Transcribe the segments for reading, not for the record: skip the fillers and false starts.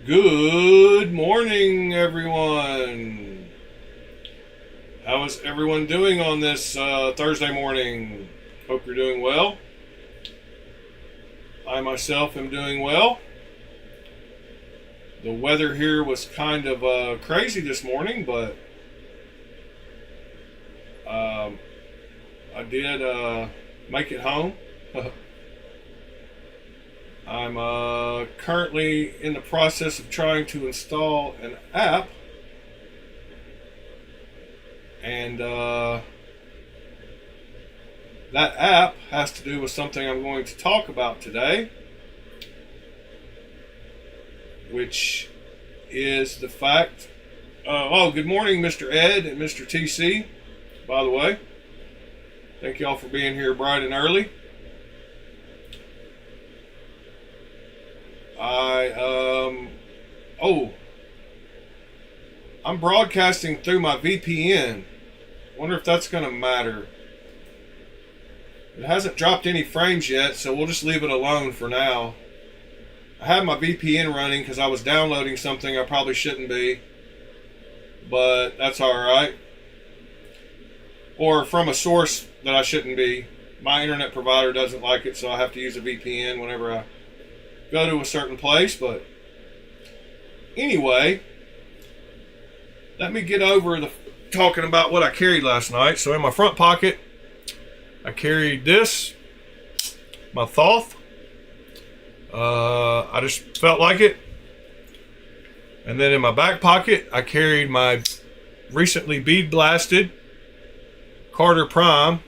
Good morning, everyone. How is everyone doing on this Thursday morning? Hope you're doing well. I myself am doing well. The weather here was kind of crazy this morning, but I did make it home. I'm currently in the process of trying to install an app, and that app has to do with something I'm going to talk about today, which is the fact. Good morning, Mr. Ed and Mr. TC, by the way. Thank y'all for being here bright and early. I'm broadcasting through my VPN. Wonder if that's going to matter. It hasn't dropped any frames yet, so we'll just leave it alone for now. I have my VPN running because I was downloading something I probably shouldn't be, but that's alright. Or from a source that I shouldn't be. My internet provider doesn't like it, so I have to use a VPN whenever I go to a certain place. But anyway, let me get over the talking about what I carried last night. So in my front pocket, I carried this, my Thoth. I just felt like it. And then in my back pocket, I carried my recently bead blasted Carter Prime,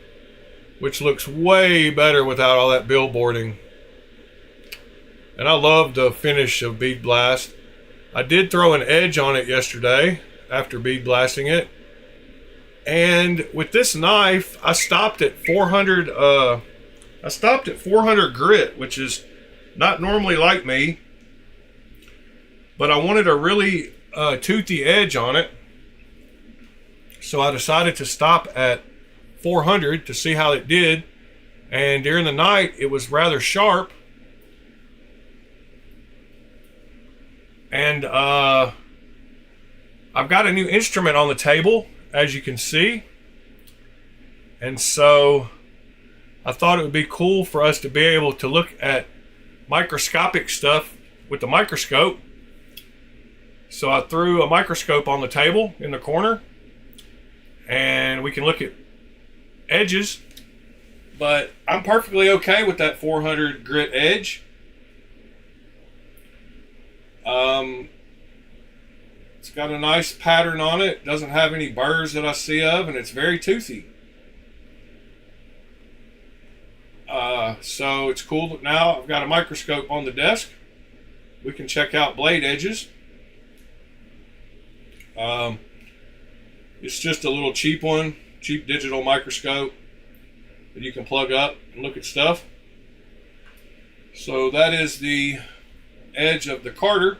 which looks way better without all that billboarding. And I love the finish of bead blast. I did throw an edge on it yesterday after bead blasting it. And with this knife, I stopped at 400 grit, which is not normally like me. But I wanted a really toothy edge on it. So I decided to stop at 400 to see how it did. And during the night, it was rather sharp. And I've got a new instrument on the table, as you can see. And so I thought it would be cool for us to be able to look at microscopic stuff with the microscope. So I threw a microscope on the table in the corner, and we can look at edges. But I'm perfectly okay with that 400 grit edge. It's got a nice pattern on it. Doesn't have any burrs that I see of, and it's very toothy. So it's cool. Now I've got a microscope on the desk. We can check out blade edges. It's just a little cheap one, cheap digital microscope that you can plug up and look at stuff. So that is the edge of the Carter.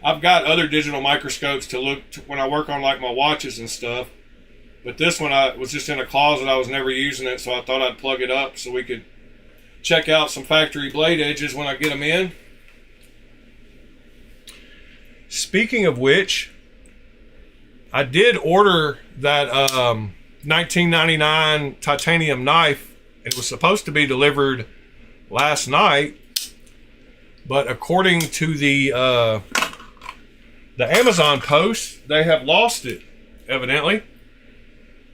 I've got other digital microscopes to look to when I work on like my watches and stuff, but this one I was just in a closet. I was never using it, so I thought I'd plug it up so we could check out some factory blade edges when I get them in. Speaking of which, I did order that $19.99 titanium knife. It was supposed to be delivered last night, but according to the Amazon post, they have lost it, evidently.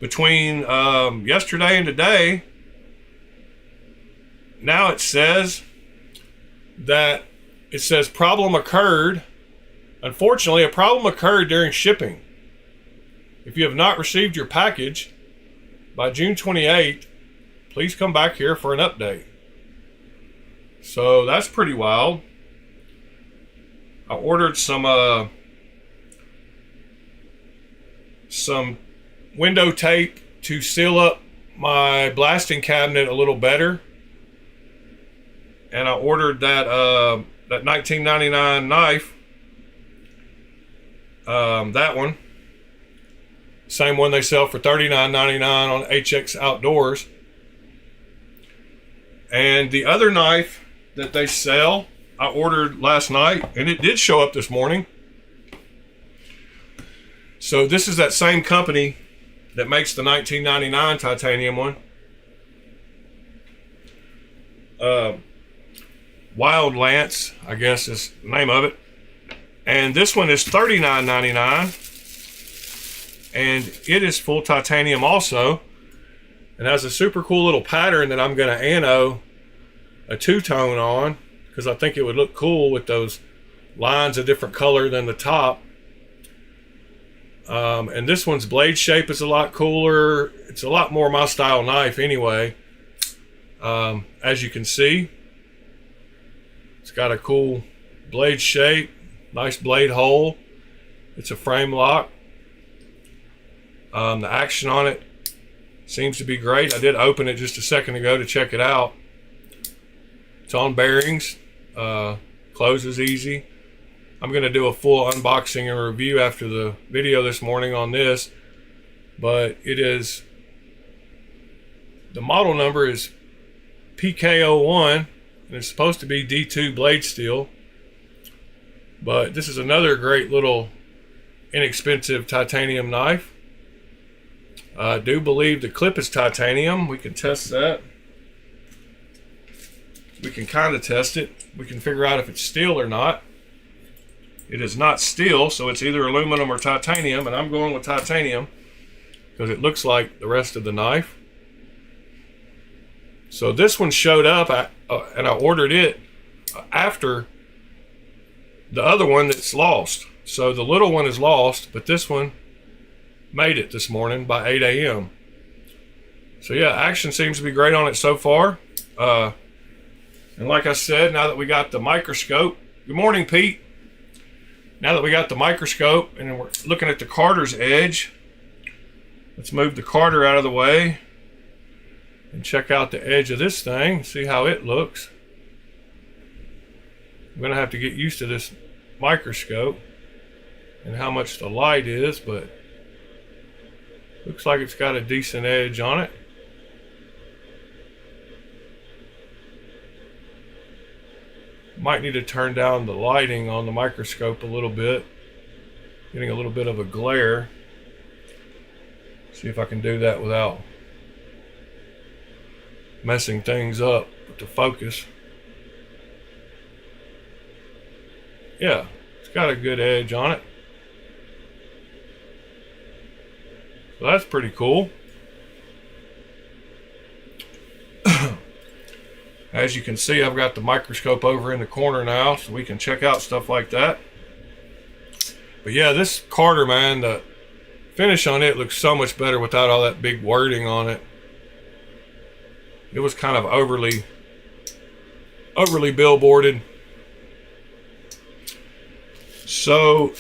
Between yesterday and today, now it says problem occurred. Unfortunately, a problem occurred during shipping. If you have not received your package by June 28th, please come back here for an update. So that's pretty wild. I ordered some window tape to seal up my blasting cabinet a little better. And I ordered that $19.99 knife. That one. Same one they sell for $39.99 on HX Outdoors. And the other knife that they sell, I ordered last night, and it did show up this morning. So this is that same company that makes the 1999 titanium one. Wild Lance, I guess is the name of it. And this one is $39.99. And it is full titanium also. And has a super cool little pattern that I'm going to anno a two-tone on, because I think it would look cool with those lines a different color than the top. And this one's blade shape is a lot cooler. It's a lot more my style knife anyway. As you can see, it's got a cool blade shape, nice blade hole. It's a frame lock. The action on it seems to be great. I did open it just a second ago to check it out. It's on bearings. Closes easy. I'm going to do a full unboxing and review after the video this morning on this. But it is, the model number is PK01, and it's supposed to be D2 blade steel. But this is another great little inexpensive titanium knife. I do believe the clip is titanium. We can test that. We can kind of test it. We can figure out if it's steel or not. It is not steel, so it's either aluminum or titanium, and I'm going with titanium because it looks like the rest of the knife. So this one showed up, and I ordered it after the other one that's lost. So the little one is lost, but this one made it this morning by 8 a.m. So yeah, action seems to be great on it so far. And like I said, now that we got the microscope, good morning, Pete. Now that we got the microscope and we're looking at the Carter's edge, let's move the Carter out of the way and check out the edge of this thing, see how it looks. I'm gonna have to get used to this microscope and how much the light is, but looks like it's got a decent edge on it. Might need to turn down the lighting on the microscope a little bit. Getting a little bit of a glare. See if I can do that without messing things up with the focus. Yeah, it's got a good edge on it. So that's pretty cool. As you can see, I've got the microscope over in the corner now, so we can check out stuff like that. But yeah, this Carter, man, the finish on it looks so much better without all that big wording on it. It was kind of overly billboarded. So,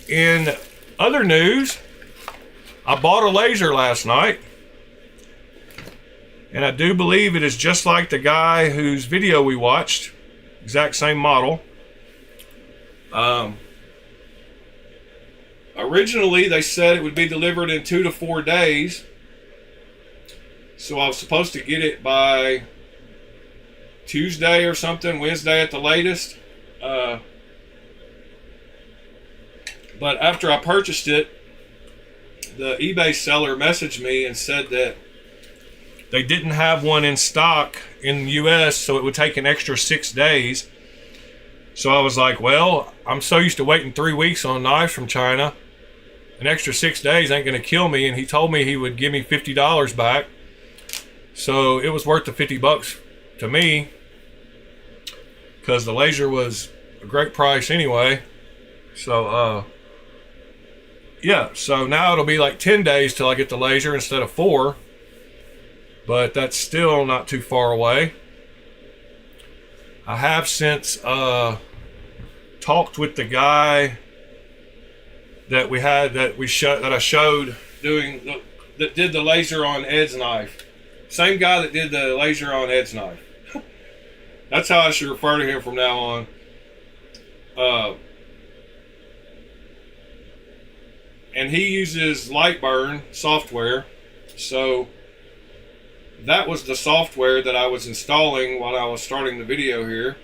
in other news, I bought a laser last night. And I do believe it is just like the guy whose video we watched. Exact same model. Originally, they said it would be delivered in 2 to 4 days. So I was supposed to get it by Tuesday or something, Wednesday at the latest. But after I purchased it, the eBay seller messaged me and said that they didn't have one in stock in the US, so it would take an extra 6 days. So I was like, well, I'm so used to waiting 3 weeks on knives from China. An extra 6 days ain't gonna kill me. And he told me he would give me $50 back. So it was worth the $50 to me, because the laser was a great price anyway. So yeah, so now it'll be like 10 days till I get the laser instead of 4. But that's still not too far away. I have since talked with the guy that I showed that did the laser on Ed's knife. Same guy that did the laser on Ed's knife. That's how I should refer to him from now on. and he uses Lightburn software. So that was the software that I was installing while I was starting the video here.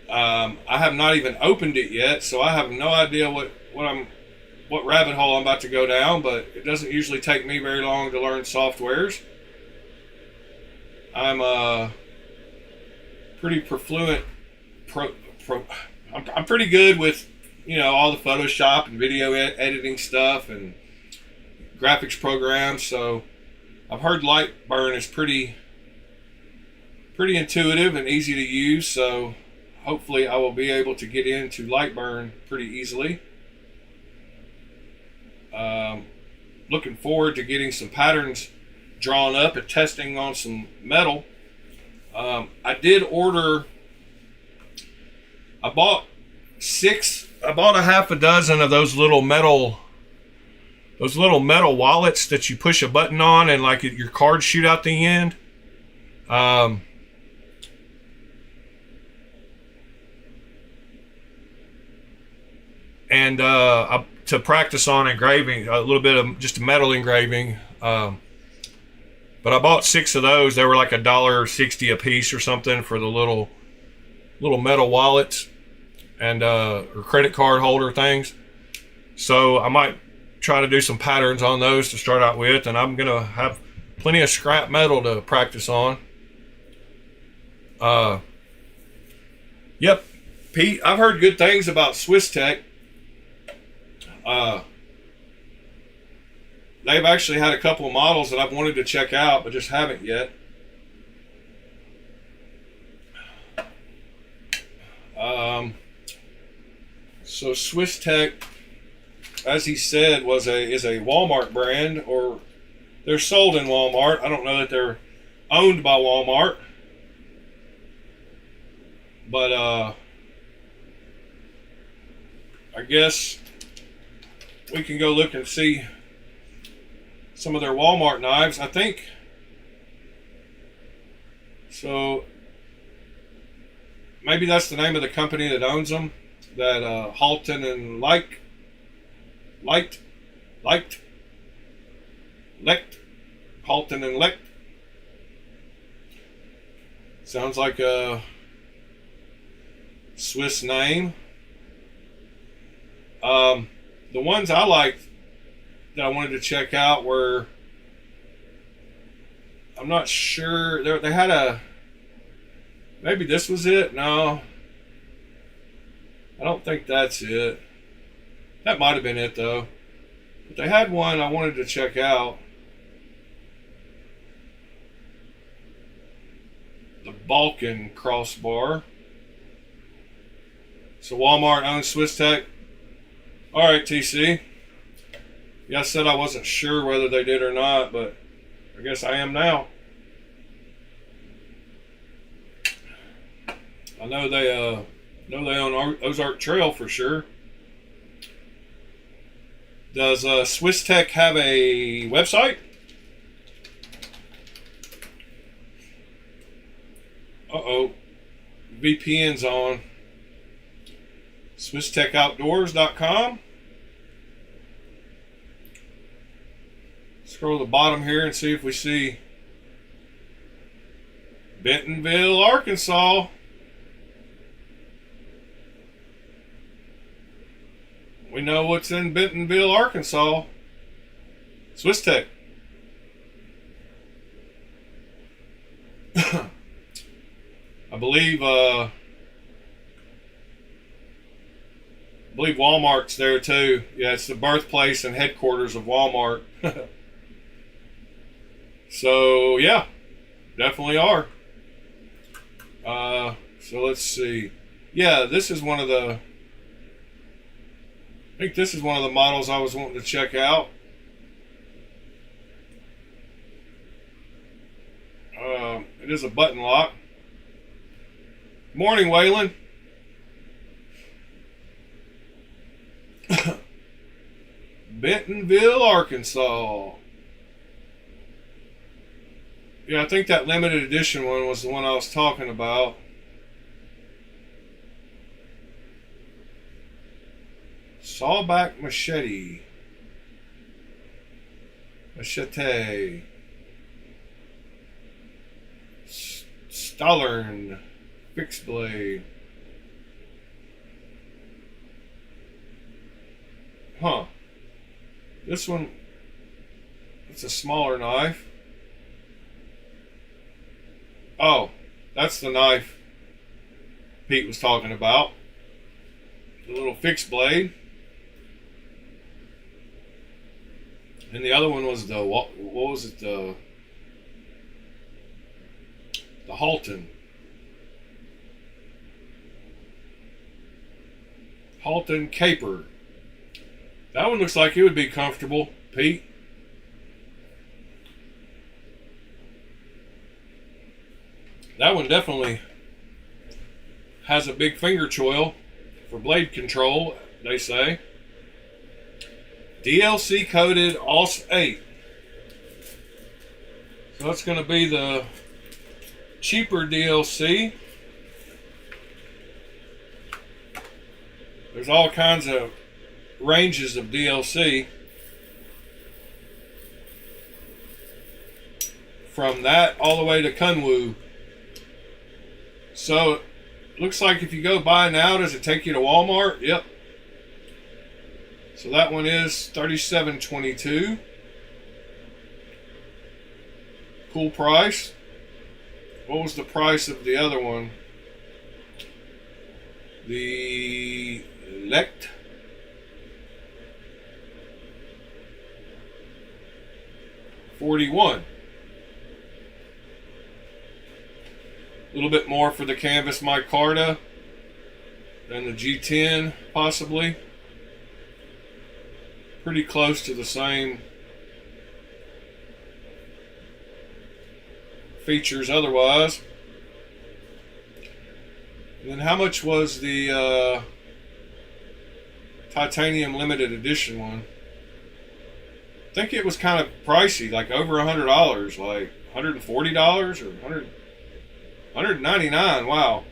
I have not even opened it yet, so I have no idea what rabbit hole I'm about to go down, but it doesn't usually take me very long to learn softwares. I'm pretty profluent. I'm pretty good with, you know, all the Photoshop and video editing stuff and graphics programs. So I've heard Lightburn is pretty intuitive and easy to use. So hopefully I will be able to get into Lightburn pretty easily. Looking forward to getting some patterns drawn up and testing on some metal. I did order. I bought a half a dozen of those little metal wallets that you push a button on and like your cards shoot out the end. To practice on engraving, a little bit of just metal engraving. But I bought 6 of those. They were like $1.60 a piece or something for the little metal wallets and or credit card holder things. So I might try to do some patterns on those to start out with, and I'm gonna have plenty of scrap metal to practice on. Yep, Pete, I've heard good things about Swiss Tech. They've actually had a couple of models that I've wanted to check out, but just haven't yet. So Swiss Tech, as he said, is a Walmart brand, or they're sold in Walmart. I don't know that they're owned by Walmart, but I guess we can go look and see some of their Walmart knives. I think so. Maybe that's the name of the company that owns them. That Halton and Lecht, Halton and Lecht. Sounds like a Swiss name. The ones I liked that I wanted to check out were, I'm not sure, they had a, maybe this was it? No, I don't think that's it. That might have been it though. But they had one I wanted to check out. The Balkan crossbar. So Walmart owns Swiss Tech. Alright, TC. Yeah, I said I wasn't sure whether they did or not, but I guess I am now. I know they own Ozark Trail for sure. Does Swiss Tech have a website? Uh-oh. VPN's on. SwissTechOutdoors.com. Scroll to the bottom here and see if we see Bentonville, Arkansas. We know what's in Bentonville, Arkansas. Swiss Tech. I believe Walmart's there too. Yeah, it's the birthplace and headquarters of Walmart. So yeah, definitely are. So let's see. Yeah, this is one of the, I think this is one of the models I was wanting to check out. It is a button lock. Morning, Waylon. Bentonville, Arkansas. Yeah, I think that limited edition one was the one I was talking about. Sawback machete. Machete. Stallern. Fixed blade. Huh. This one, it's a smaller knife. Oh, that's the knife Pete was talking about. The little fixed blade. And the other one was the, what was it? The Halton. Halton Caper. That one looks like it would be comfortable, Pete. That one definitely has a big finger choil for blade control, they say. DLC coated AUS 8. So that's going to be the cheaper DLC. There's all kinds of ranges of DLC. From that all the way to Kunwu. So looks like if you go buy now, does it take you to Walmart? Yep. So that one is $37.22. Cool price. What was the price of the other one? The Lect. $41. A little bit more for the canvas micarta than the G10, possibly. Pretty close to the same features otherwise. And then how much was the titanium limited edition one? I think it was kind of pricey, like over $100, like $140 or $199. Wow.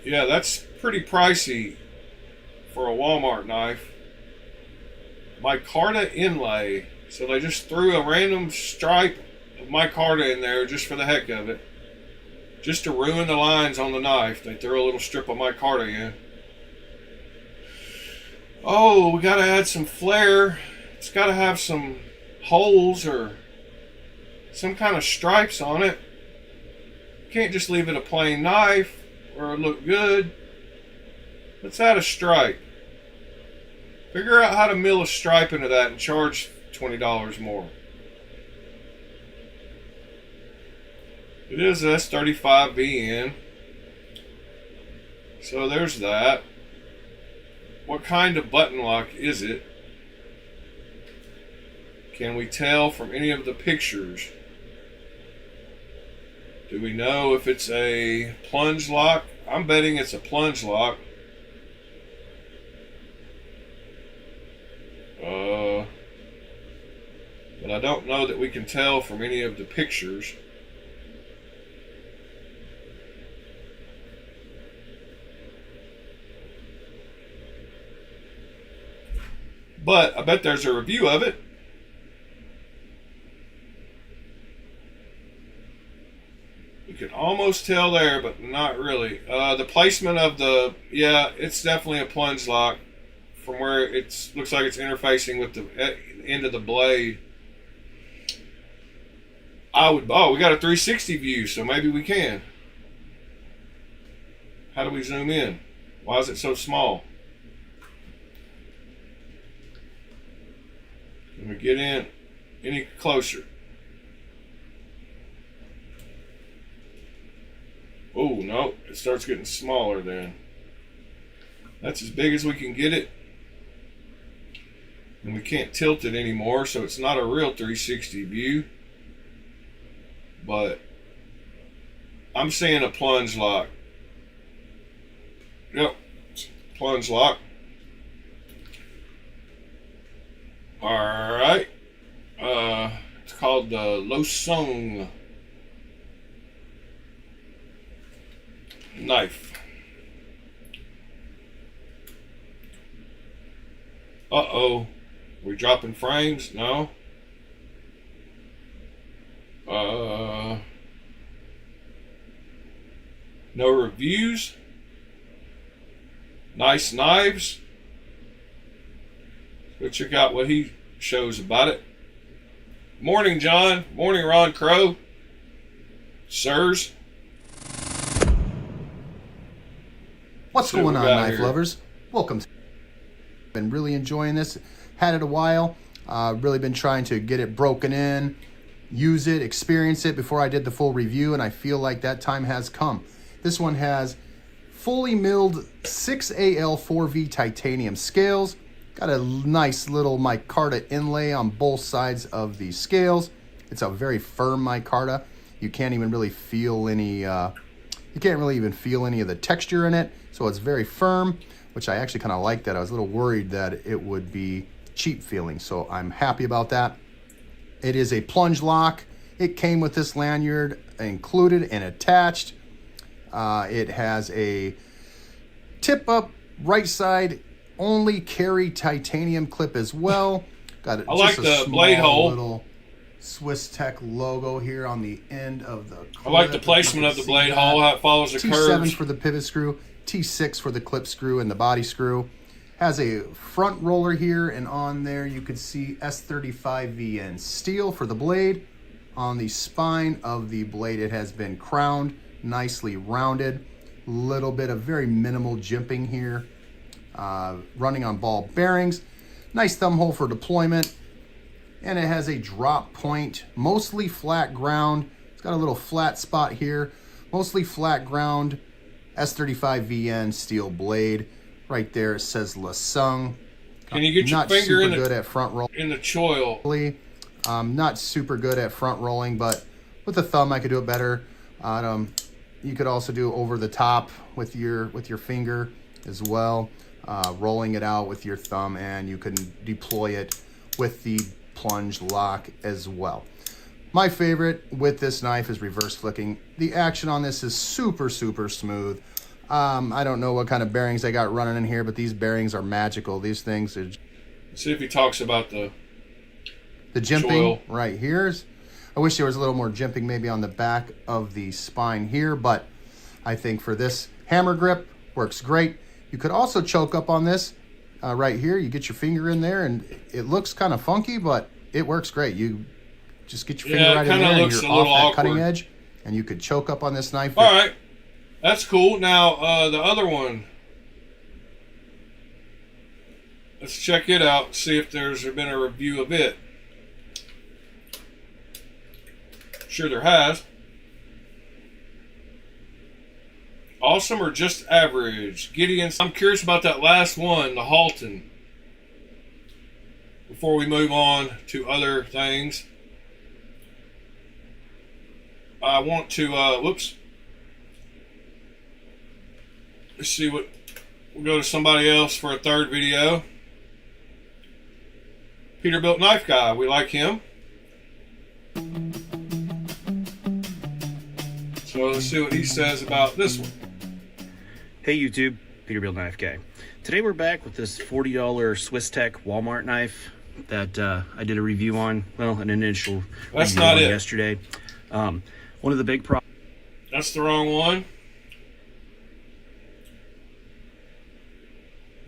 Yeah, that's pretty pricey for a Walmart knife. Micarta inlay. So they just threw a random stripe of micarta in there just for the heck of it. Just to ruin the lines on the knife. They threw a little strip of micarta in. Oh, we gotta add some flare. It's gotta have some holes or some kind of stripes on it. Can't just leave it a plain knife or look good. Let's add a stripe. Figure out how to mill a stripe into that and charge $20 more. It is S35VN. So there's that. What kind of button lock is it? Can we tell from any of the pictures? Do we know if it's a plunge lock? I'm betting it's a plunge lock. But I don't know that we can tell from any of the pictures. But I bet there's a review of it. You can almost tell there, but not really. The placement of the, yeah, it's definitely a plunge lock from where it looks like it's interfacing with the end of the blade. We got a 360 view, so maybe we can. How do we zoom in? Why is it so small? Can we get in any closer? Oh, no, it starts getting smaller then. That's as big as we can get it. And we can't tilt it anymore, so it's not a real 360 view. But I'm seeing a plunge lock. Yep, plunge lock. Alright. It's called the Losung knife. Uh-oh. We dropping frames? No. No reviews. Nice knives. Go check out what he shows about it. Morning, John. Morning, Ron Crow. Sirs. What's going on, knife lovers? Welcome to. Been really enjoying this. Had it a while. Really been trying to get it broken in, use it, experience it before I did the full review, and I feel like that time has come. This one has fully milled 6AL 4V titanium scales. Got a nice little micarta inlay on both sides of the scales. It's a very firm micarta. You can't even really feel any. You can't really even feel any of the texture in it. So it's very firm, which I actually kind of like that. I was a little worried that it would be cheap feeling, so I'm happy about that. It is a plunge lock. It came with this lanyard included and attached. It has a tip up right side only carry titanium clip as well. Got it. I like the blade hole. Little Swiss Tech logo here on the end of the clip. I like the placement of the blade hole, how it follows the curves. T7 for the pivot screw, T6 for the clip screw and the body screw. Has a front roller here, and on there you could see S35VN steel for the blade. On the spine of the blade, it has been crowned, nicely rounded. Little bit of very minimal jimping here. Running on ball bearings. Nice thumb hole for deployment. And it has a drop point, mostly flat ground. It's got a little flat spot here. Mostly flat ground, S35VN steel blade. Right there it says Losung. Can you get your finger in good at front roll in the choil? Not super good at front rolling, but with the thumb I could do it better. You could also do over the top with your finger as well, rolling it out with your thumb, and you can deploy it with the plunge lock as well. My favorite with this knife is reverse flicking. The action on this is super smooth. I don't know what kind of bearings they got running in here, but these bearings are magical. These things are... Let's see if he talks about the jimping choil. Right here. I wish there was a little more jimping maybe on the back of the spine here, but I think for this hammer grip, works great. You could also choke up on this right here. You get your finger in there, and it looks kind of funky, but it works great. You just get your finger right in there, and you're off that cutting edge, and you could choke up on this knife. All right. That's cool. Now, the other one. Let's check it out, see if there's been a review of it. Sure there has. Awesome or just average? Gideon, I'm curious about that last one, the Halton. Before we move on to other things. I want to, whoops. Let's see what, we'll go to somebody else for a third video. Peterbilt Knife Guy, we like him. So let's see what he says about this one. Hey YouTube, Peterbilt Knife Guy. Today we're back with this $40 Swiss Tech Walmart knife that I did a review on, well, an initial review on yesterday. One of the big problems... That's the wrong one.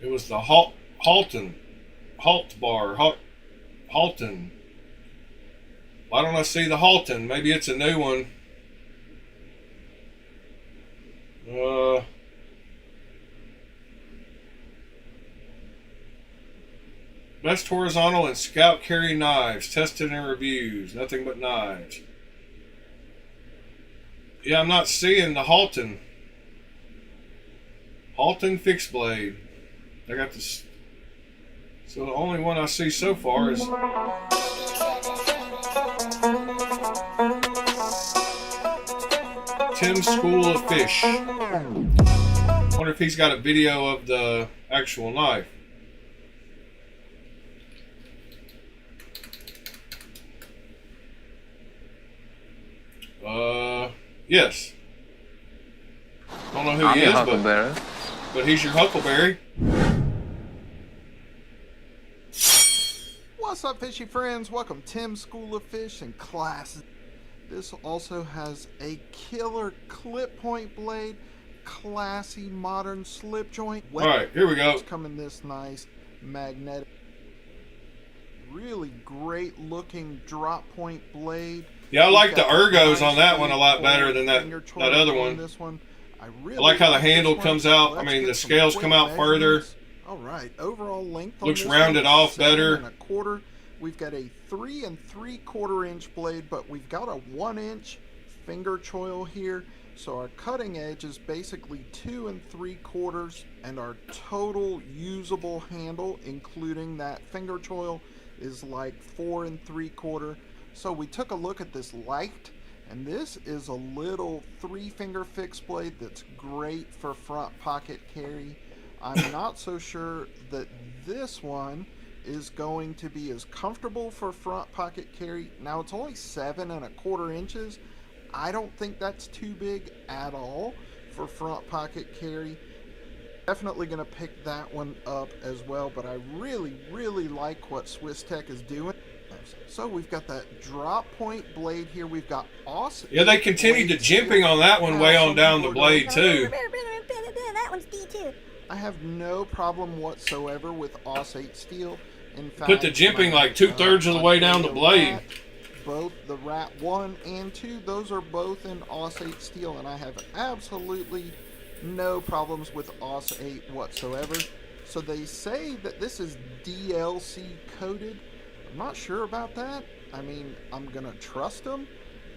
It was the Halton. Halton. Why don't I see the Halton? Maybe it's a new one. Best horizontal and scout carry knives. Tested and reviews. Nothing but knives. Yeah, I'm not seeing the Halton. Halton fixed blade. I got this. So the only one I see so far is Tim's School of Fish. Wonder if he's got a video of the actual knife. Yes. Don't know who he is, but he's your Huckleberry. What's up, fishy friends? Welcome Tim's School of Fish and Classes. This also has a killer clip point blade, classy modern slip joint. Alright, here we go. Come in this nice magnetic, really great looking drop point blade. Yeah, I like the ergos on that one a lot better than that other one. This one, I like how the handle comes out. I mean, the scales come out further. All right, overall length looks rounded off better. 7 1/4. We've got a 3 3/4 inch blade, but we've got a 1 inch finger choil here. So our cutting edge is basically 2 3/4, and our total usable handle, including that finger choil, is like 4 3/4. So we took a look at this light, and this is a little 3-finger fixed blade that's great for front pocket carry. I'm not so sure that this one is going to be as comfortable for front pocket carry. Now, it's only 7 1/4 inches. I don't think that's too big at all for front pocket carry. Definitely going to pick that one up as well, but I really like what Swiss Tech is doing. So we've got that drop point blade here. We've got awesome. Yeah, they continued the jimping on that one way on down the blade too. That one's D2. I have no problem whatsoever with Auss-8 steel. In fact, put the jimping like 2/3 of the way down the blade. Both the Rat 1 and 2, those are both in Auss-8 steel, and I have absolutely no problems with Auss-8 whatsoever. So they say that this is DLC coated. I'm not sure about that. I mean, I'm gonna trust them.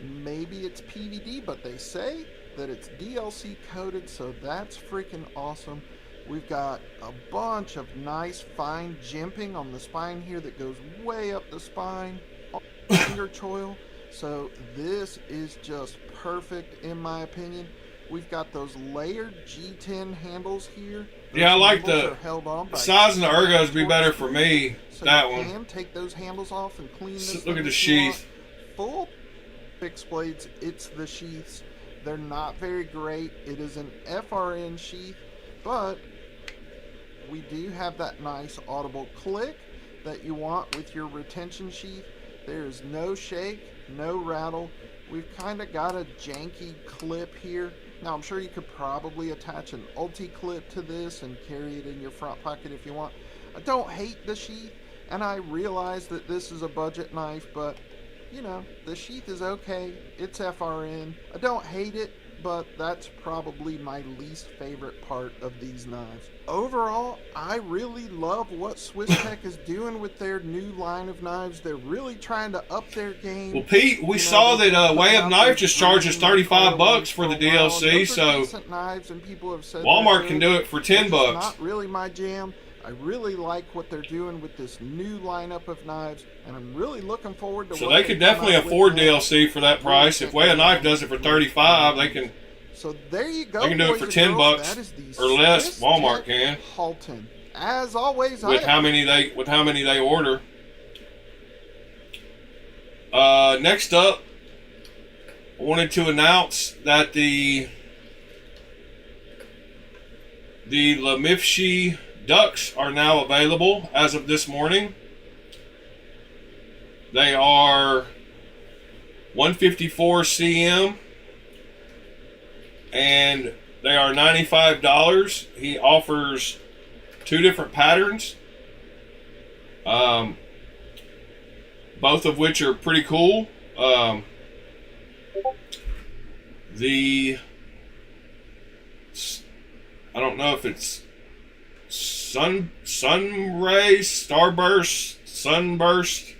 Maybe it's PVD, but they say that it's DLC coated, so that's freaking awesome. We've got a bunch of nice fine jimping on the spine here that goes way up the spine. Finger choil. So this is just perfect in my opinion. We've got those layered G10 handles here. Those yeah, I like the size and the ergos be better for me. So that you one. can take those handles off and clean this. Look at the sheath. Full fixed blades. It's the sheaths. They're not very great. It is an FRN sheath, but we do have that nice audible click that you want with your retention sheath. There's no shake, no rattle. We've kind of got a janky clip here. Now, I'm sure you could probably attach an ulti clip to this and carry it in your front pocket if you want. I don't hate the sheath, and I realize that this is a budget knife, but, you know, the sheath is okay. It's FRN. I don't hate it, but that's probably my least favorite part of these knives. Overall, I really love what Swiss Tech is doing with their new line of knives. They're really trying to up their game. Well, Pete, we saw that Way of Knife just charges $35 for the DLC, so knives, and people have said Walmart can do it for $10. Not really my jam. I really like what they're doing with this new lineup of knives, and I'm really looking forward to. So they could definitely afford DLC for that price. If Way of Knife does it for $35, they can. So there you go. They can do it for $10 or less. Walmart can. Halton. As always, with how many they order. Next up, I wanted to announce that the Lamifshi ducks are now available as of this morning. They are 154 cm and they are $95. He offers 2 different patterns, both of which are pretty cool. I don't know if it's sunray, starburst, sunburst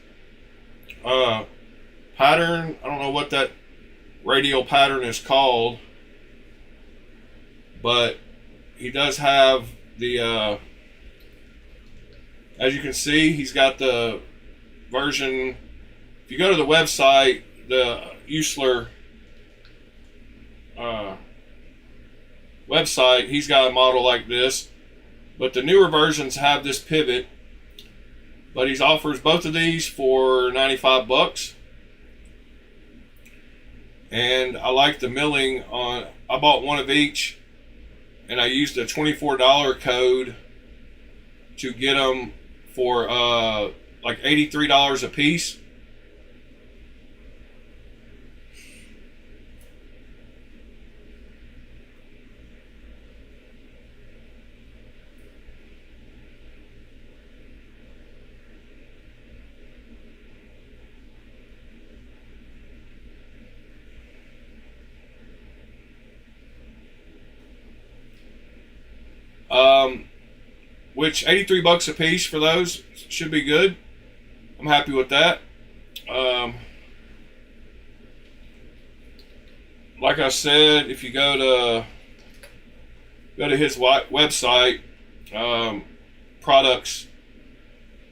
pattern. I don't know what that radial pattern is called, but he does have the as you can see, he's got the version. If you go to the website, the Usler website, he's got a model like this, but the newer versions have this pivot. But he offers both of these for $95. and I like the milling on. I bought one of each, and I used a $24 code to get them for like $83 a piece. Which $83 a piece for those should be good. I'm happy with that. Like I said, if you go to his website, products,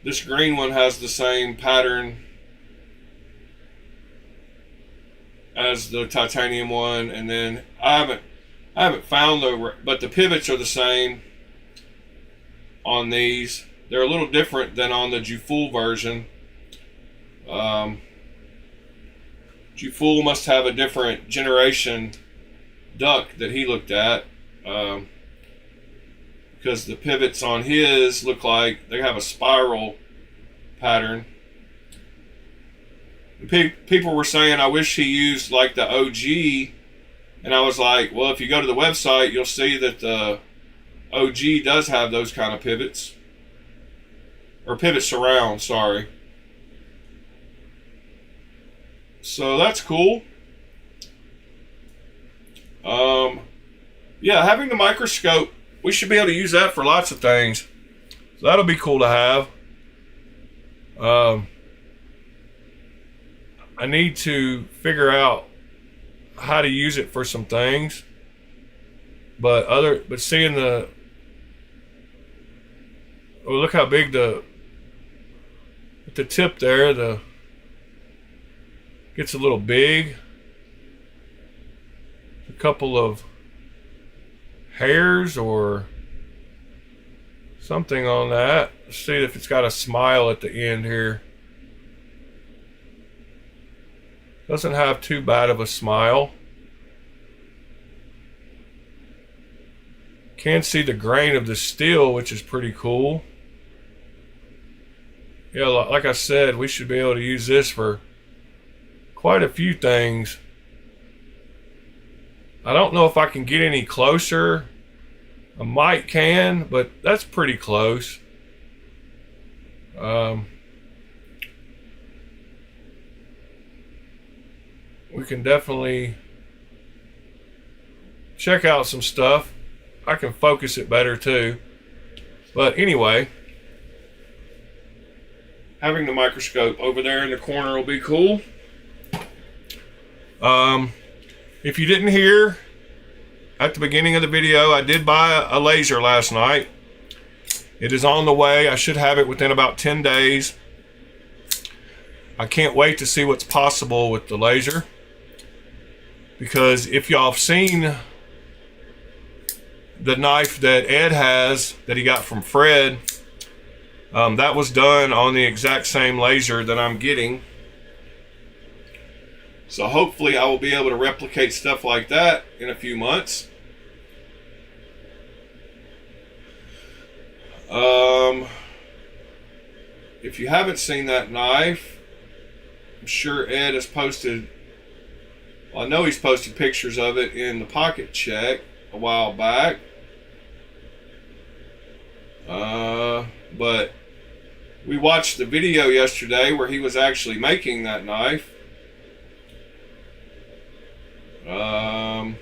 this green one has the same pattern as the titanium one, and then I haven't found but the pivots are the same on these. They're a little different than on the Jufull version. Jufull must have a different generation duck that he looked at, because the pivots on his look like they have a spiral pattern. People were saying, I wish he used like the OG, and I was like, well, if you go to the website, you'll see that the OG does have those kind of pivots, or pivot surround, sorry. So that's cool. Yeah, having the microscope, we should be able to use that for lots of things. So that'll be cool to have. I need to figure out how to use it for some things. But seeing oh, look how big the tip there, gets a little big. A couple of hairs or something on that. Let's see if it's got a smile at the end here. Doesn't have too bad of a smile. Can see the grain of the steel, which is pretty cool. Yeah, like I said, we should be able to use this for quite a few things. I don't know if I can get any closer. I might can, but that's pretty close. We can definitely check out some stuff. I can focus it better too. But anyway, having the microscope over there in the corner will be cool. If you didn't hear at the beginning of the video, I did buy a laser last night. It is on the way. I should have it within about 10 days. I can't wait to see what's possible with the laser, because if y'all have seen the knife that Ed has that he got from Fred, that was done on the exact same laser that I'm getting. So hopefully I will be able to replicate stuff like that in a few months. If you haven't seen that knife, I'm sure Ed has posted, well, I know he's posted pictures of it in the Pocket Check a while back. But we watched the video yesterday where he was actually making that knife. I'm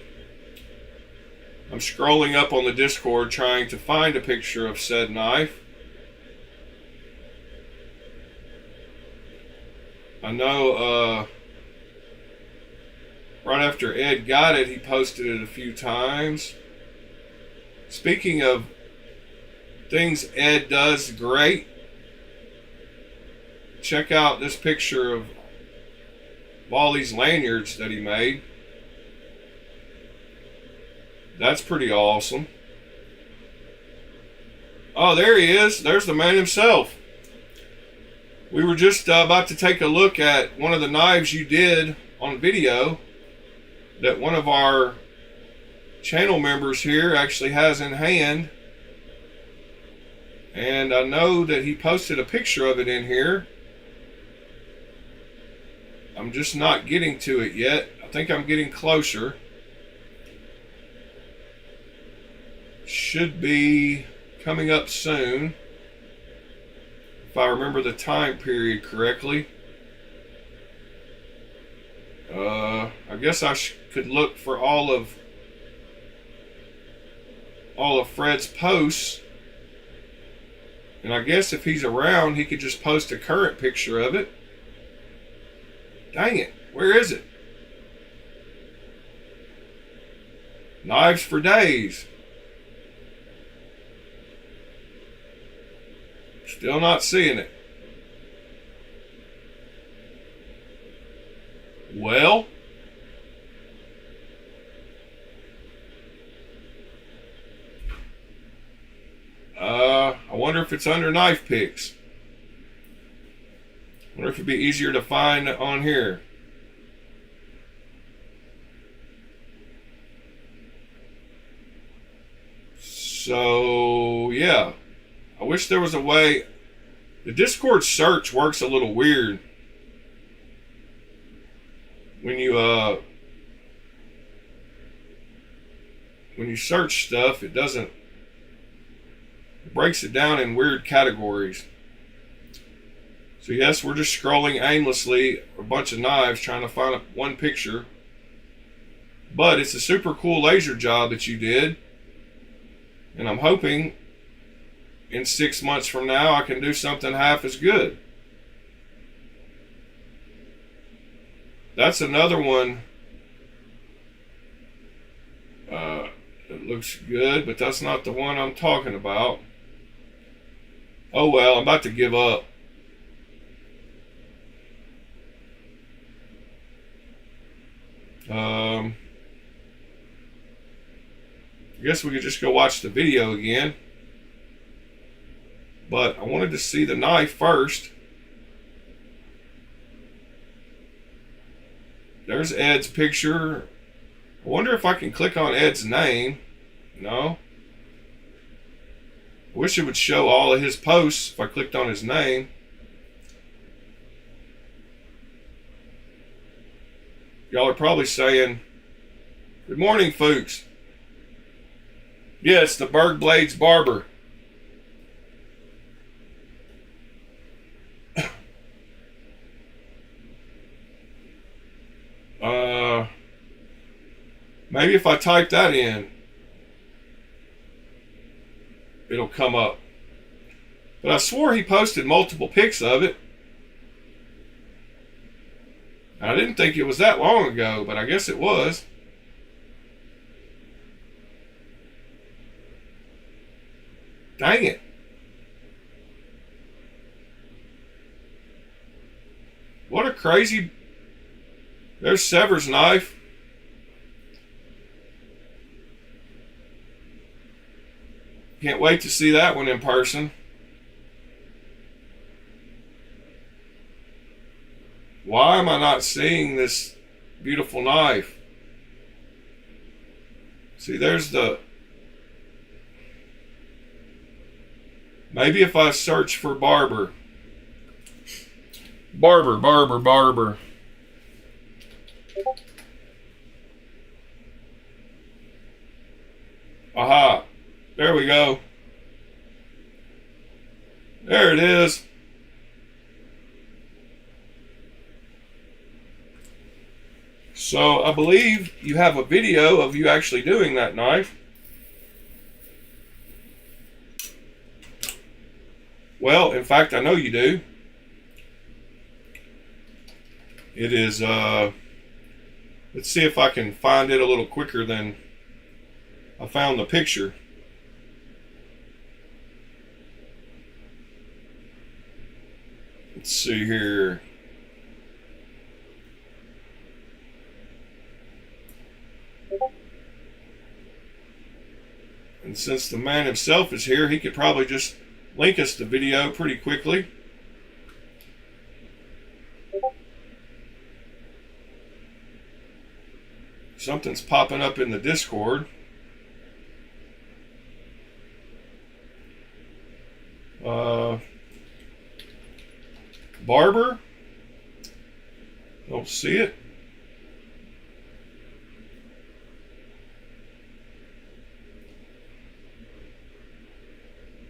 scrolling up on the Discord trying to find a picture of said knife. I know right after Ed got it, he posted it a few times. Speaking of things Ed does great, check out this picture of all these lanyards that he made. That's pretty awesome. Oh, there he is. There's the man himself. We were just about to take a look at one of the knives you did on video. that one of our channel members here actually has in hand. And I know that he posted a picture of it in here. I'm just not getting to it yet. I think I'm getting closer. Should be coming up soon, if I remember the time period correctly. I guess I could look for all of Fred's posts, and I guess if he's around, he could just post a current picture of it. Dang it, where is it? Knives for days. Still not seeing it. Well, I wonder if it's under knife picks. I wonder if it'd be easier to find on here. So, yeah. I wish there was a way. The Discord search works a little weird. When you search stuff, it breaks it down in weird categories. So yes, we're just scrolling aimlessly a bunch of knives trying to find one picture. But it's a super cool laser job that you did. And I'm hoping in 6 months from now I can do something half as good. That's another one. It looks good, but that's not the one I'm talking about. Oh well, I'm about to give up. I guess we could just go watch the video again. But I wanted to see the knife first. There's Ed's picture. I wonder if I can click on Ed's name. No. I wish it would show all of his posts if I clicked on his name. Y'all are probably saying, "Good morning, folks." Yeah, it's the Berg Blades Barber. Maybe if I type that in, it'll come up. But I swore he posted multiple pics of it. I didn't think it was that long ago, but I guess it was. Dang it. What a crazy... There's Sever's knife. Can't wait to see that one in person. Why am I not seeing this beautiful knife? See, there's the... Maybe if I search for barber. Barber. Aha. There we go. There it is. So I believe you have a video of you actually doing that knife. Well, in fact, I know you do. It is, let's see if I can find it a little quicker than I found the picture. Let's see here. And since the man himself is here, he could probably just link us the video pretty quickly. Something's popping up in the Discord. Barber? Don't see it.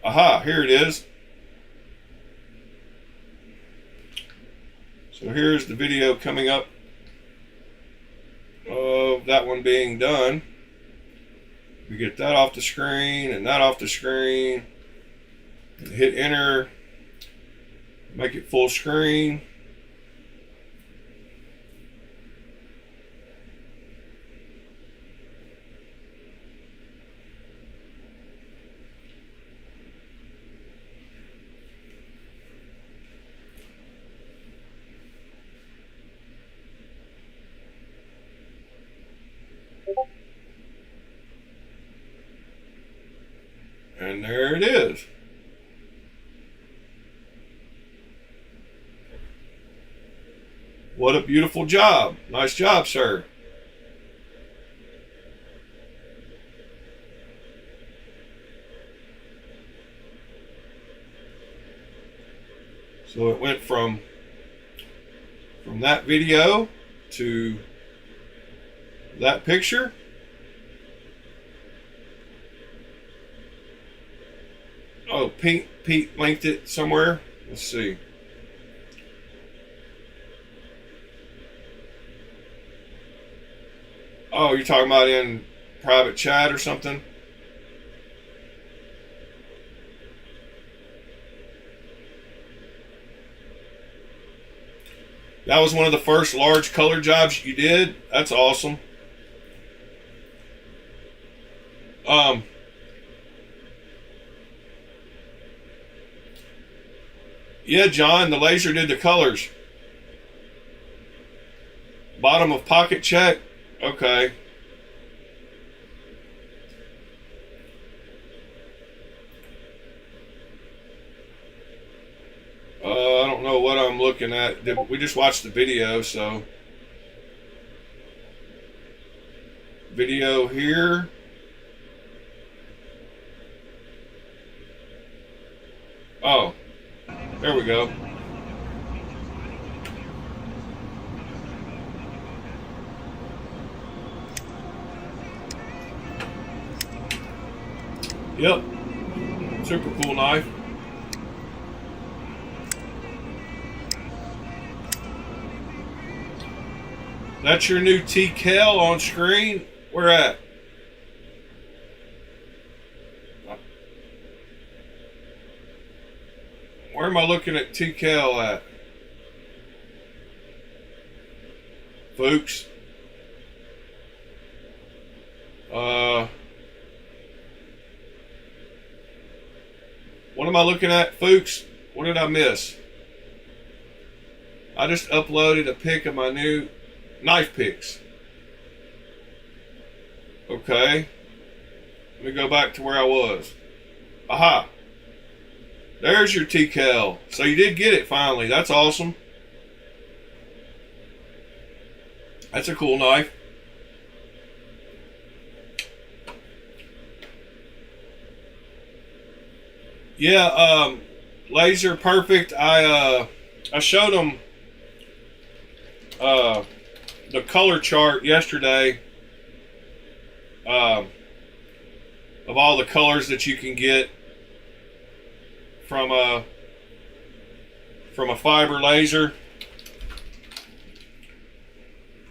Aha, here it is. So here's the video coming up of that one being done. We get that off the screen and that off the screen. And hit enter. Make it full screen. And there it is. What a beautiful job. Nice job, sir. So it went from that video to that picture. Oh, Pete linked it somewhere. Let's see. Oh, you're talking about in private chat or something? That was one of the first large color jobs you did? That's awesome. Yeah, John, the laser did the colors. Bottom of pocket check. Okay. I don't know what I'm looking at. We just watched the video, so. Video here. Oh. There we go. Yep. Super cool knife. That's your new TKL on screen? Where at? Where am I looking at TKL at? Folks. What am I looking at, folks? What did I miss? I just uploaded a pic of my new knife picks. Okay. Let me go back to where I was. Aha. There's your TKL. So you did get it finally. That's awesome. That's a cool knife. Yeah, laser perfect. I showed them the color chart yesterday of all the colors that you can get from a fiber laser.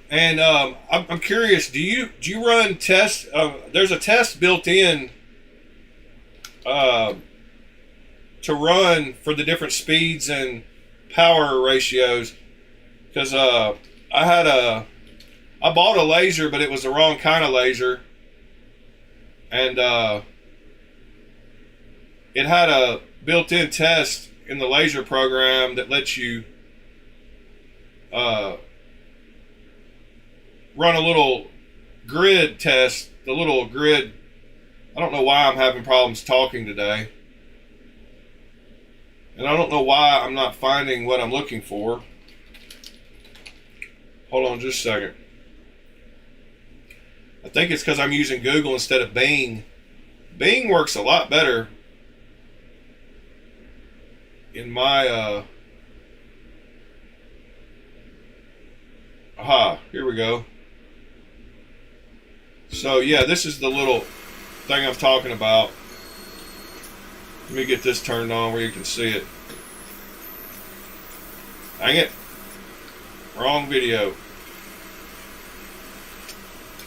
And I'm curious, do you run tests? There's a test built in to run for the different speeds and power ratios, because I bought a laser, but it was the wrong kind of laser, and it had a built-in test in the laser program that lets you run a little grid test. The little grid, I don't know why I'm having problems talking today. And I don't know why I'm not finding what I'm looking for. Hold on just a second. I think it's because I'm using Google instead of Bing. Bing works a lot better in my aha, here we go. So yeah, this is the little thing I'm talking about. Let me get this turned on where you can see it. Dang it. Wrong video.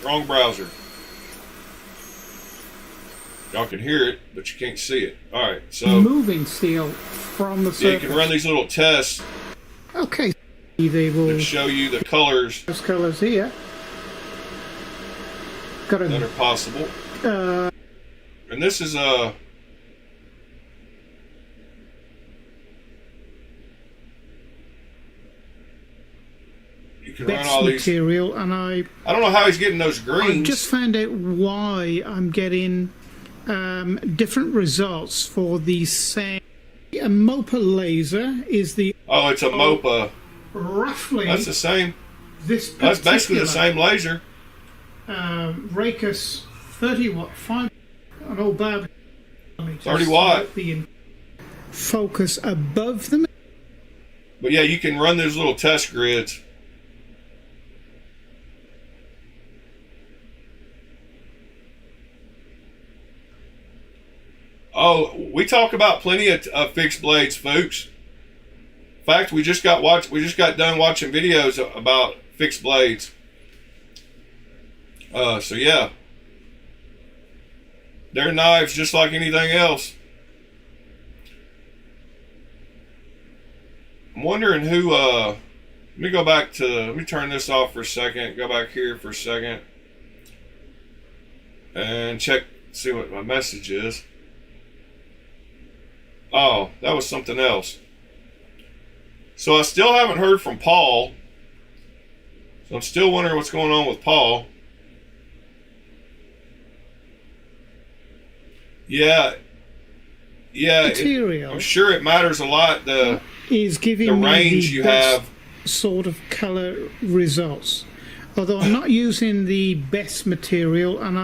Wrong browser. Y'all can hear it, but you can't see it. Alright, so moving steel from the surface. Yeah, you can run these little tests. Okay. They will show you the colors. Those colors here. Got that are possible. And this is you can run all these material, and I don't know how he's getting those greens. I just found out why I'm getting different results for the same. A MOPA laser is the it's a MOPA. Roughly, that's the same. That's basically the same laser. Racus 30 watt 5 an old bad 30 watt. The focus above them. But yeah, you can run those little test grids. Oh, we talk about plenty of fixed blades, folks. In fact, we just got done watching videos about fixed blades. So yeah, they're knives just like anything else. I'm wondering who. Let me go back to. Let me turn this off for a second. Go back here for a second, and check. See what my message is. Oh, that was something else. So I still haven't heard from Paul. So I'm still wondering what's going on with Paul. Yeah. Material I'm sure it matters a lot. The giving the range you have. Sort of color results. Although I'm not using the best material, and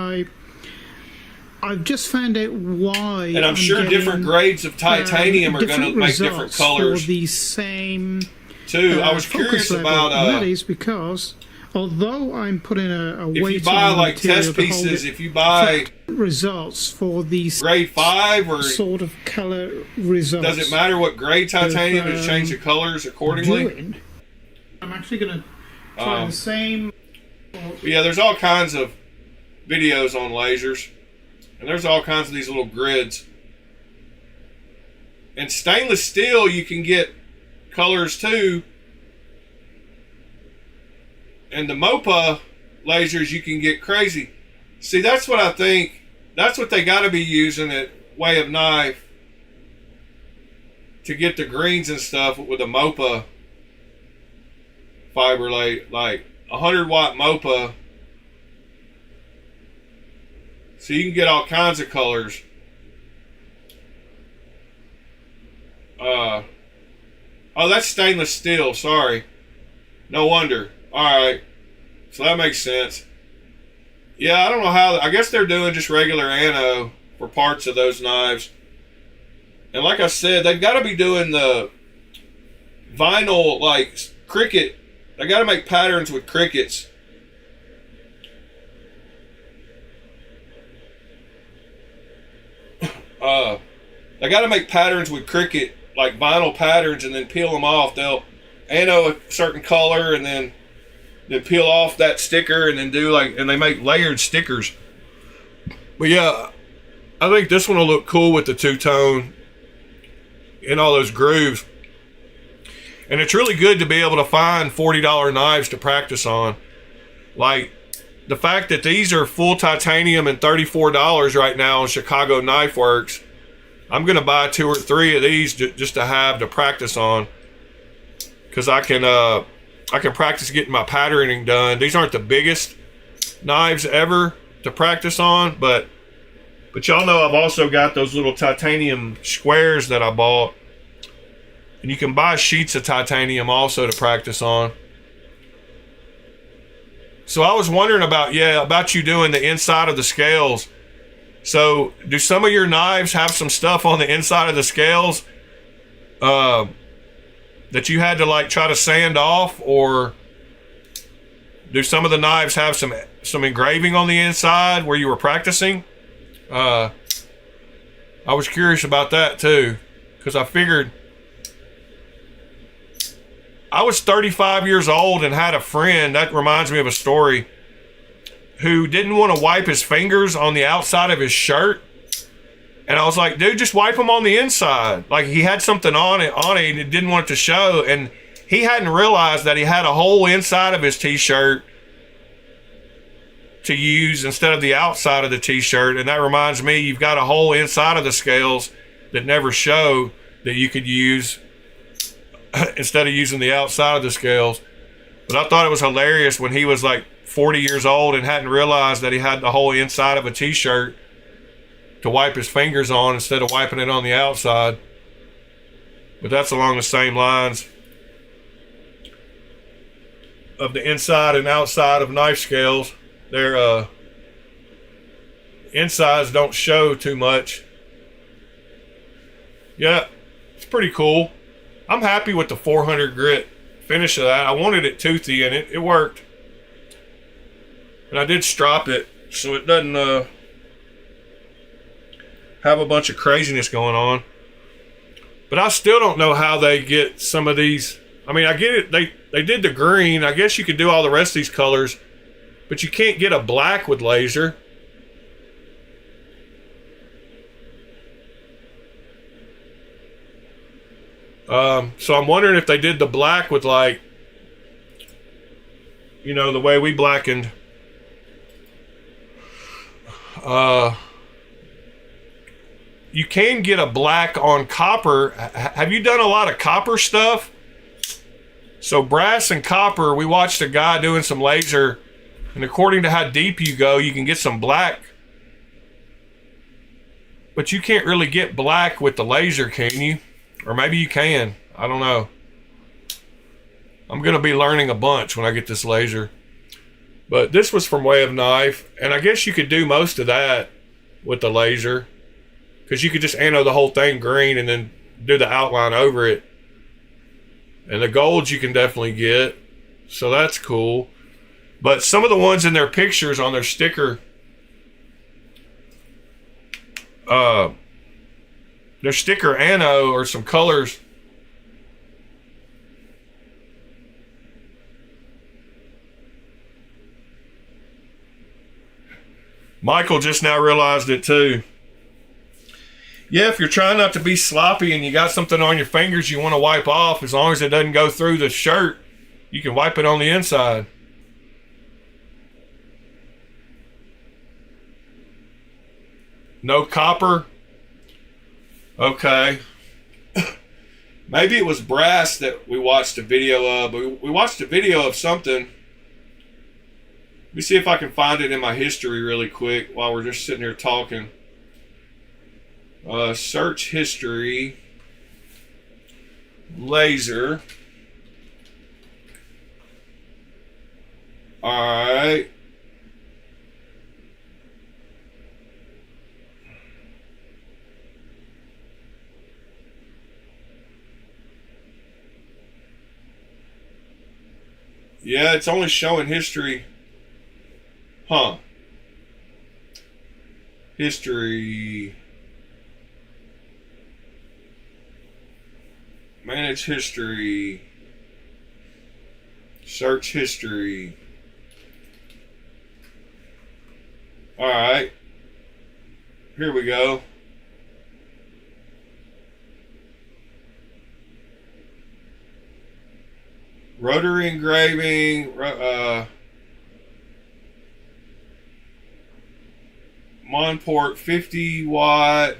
I've just found out why. And I'm sure different grades of titanium are going to make different colors. For the same. Too. I was curious about. That is because although I'm putting a weight on if you buy like test pieces, if you buy results for the grade 5 or sort of color results, does it matter what grade titanium to change the colors accordingly? I'm actually going to try the same. Yeah, there's all kinds of videos on lasers. And there's all kinds of these little grids. And stainless steel, you can get colors too. And the MOPA lasers, you can get crazy. See, that's what I think. That's what they got to be using at Way of Knife to get the greens and stuff with a MOPA fiber light, like 100 watt MOPA. So you can get all kinds of colors. Oh, that's stainless steel. Sorry. No wonder. Alright. So that makes sense. Yeah, I don't know how. I guess they're doing just regular ano for parts of those knives. And like I said, they've got to be doing the vinyl, like cricket. They got to make patterns with crickets. They got to make patterns with cricket, like vinyl patterns, and then peel them off. They'll ano a certain color, and then peel off that sticker, and then do and they make layered stickers. But yeah, I think this one will look cool with the two-tone in all those grooves. And it's really good to be able to find $40 knives to practice on. Like the fact that these are full titanium and $34 right now on Chicago Knife Works. I'm going to buy 2 or 3 of these just to have to practice on. Because I can practice getting my patterning done. These aren't the biggest knives ever to practice on, but y'all know I've also got those little titanium squares that I bought. And you can buy sheets of titanium also to practice on. So I was wondering about you doing the inside of the scales. So do some of your knives have some stuff on the inside of the scales that you had to like try to sand off, or do some of the knives have some engraving on the inside where you were practicing? I was curious about that too, because I figured I was 35 years old and had a friend, that reminds me of a story, who didn't want to wipe his fingers on the outside of his shirt. And I was like, dude, just wipe them on the inside. Like, he had something on it and he didn't want it to show. And he hadn't realized that he had a whole inside of his t-shirt to use instead of the outside of the t-shirt. And that reminds me, you've got a whole inside of the scales that never show that you could use instead of using the outside of the scales. But I thought it was hilarious when he was like 40 years old and hadn't realized that he had the whole inside of a t-shirt to wipe his fingers on instead of wiping it on the outside. But that's along the same lines of the inside and outside of knife scales. Their insides don't show too much. Yeah, it's pretty cool. I'm happy with the 400 grit finish of that. I wanted it toothy and it worked. And I did strop it so it doesn't have a bunch of craziness going on. But I still don't know how they get some of these. I mean, I get it. They did the green. I guess you could do all the rest of these colors, but you can't get a black with laser. So I'm wondering if they did the black with, like, you know, the way we blackened. You can get a black on copper. Have you done a lot of copper stuff? So brass and copper, we watched a guy doing some laser, and according to how deep you go, you can get some black. But you can't really get black with the laser, can you? Or maybe you can. I don't know. I'm going to be learning a bunch when I get this laser. But this was from Way of Knife, and I guess you could do most of that with the laser, because you could just anno the whole thing green and then do the outline over it. And the golds you can definitely get, so that's cool. But some of the ones in their pictures on their sticker, their sticker anno or some colors, Michael just now realized it too. Yeah, if you're trying not to be sloppy and you got something on your fingers you want to wipe off, as long as it doesn't go through the shirt, you can wipe it on the inside. No copper? Okay. Maybe it was brass that we watched a video of. We watched a video of something. Let me see if I can find it in my history really quick while we're just sitting here talking. Search history. Laser. Alright. Yeah, it's only showing history. Huh. History. Manage history. Search history. Alright. Here we go. Rotary engraving, Monport 50 watt.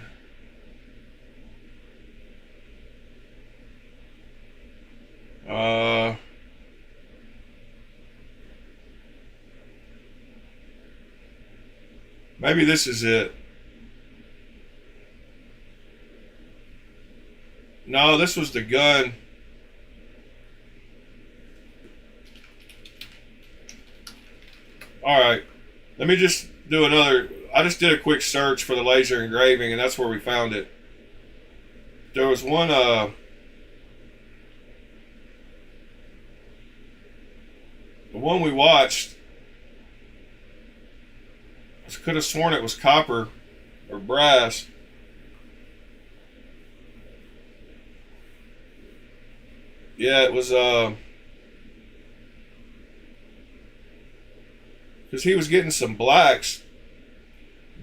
Maybe this is it. No, this was the gun. All right, let me just do another. I just did a quick search for the laser engraving, and that's where we found it. There was one. The one we watched. I could have sworn it was copper or brass. Yeah, it was because he was getting some blacks.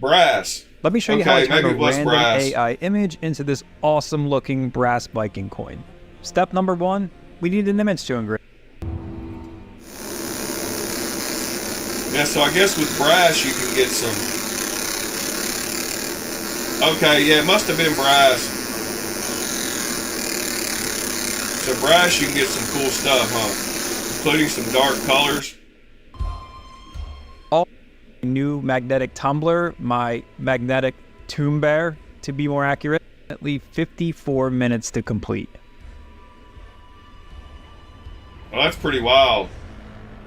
Brass. Let me show you how I turn maybe a it was random brass. AI image into this awesome looking brass Viking coin. Step number 1, we need an image to engrave. Yeah, so I guess with brass you can get some. Okay, yeah, it must have been brass. So brass, you can get some cool stuff, huh? Including some dark colors. New magnetic tumbler, my magnetic tomb bear, to be more accurate. 54 minutes to complete. Well, that's pretty wild.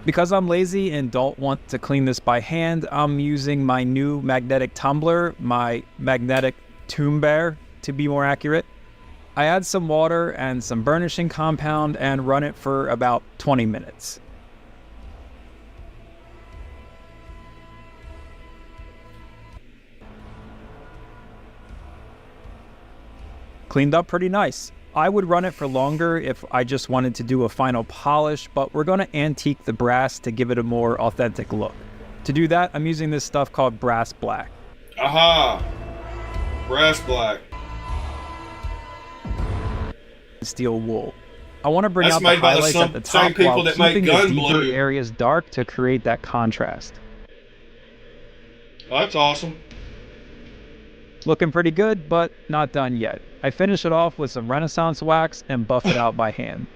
Because I'm lazy and don't want to clean this by hand, I'm using my new magnetic tumbler, my magnetic tomb bear, to be more accurate. I add some water and some burnishing compound and run it for about 20 minutes. Cleaned up pretty nice. I would run it for longer if I just wanted to do a final polish, but we're going to antique the brass to give it a more authentic look. To do that, I'm using this stuff called brass black. Aha! Brass black. Steel wool. I want to bring That's out the made by the highlights at the top same people while that make keeping the gun deeper blue. areas dark to create that contrast. Well, that's awesome. Looking pretty good, but not done yet. I finish it off with some Renaissance wax and buff it out by hand.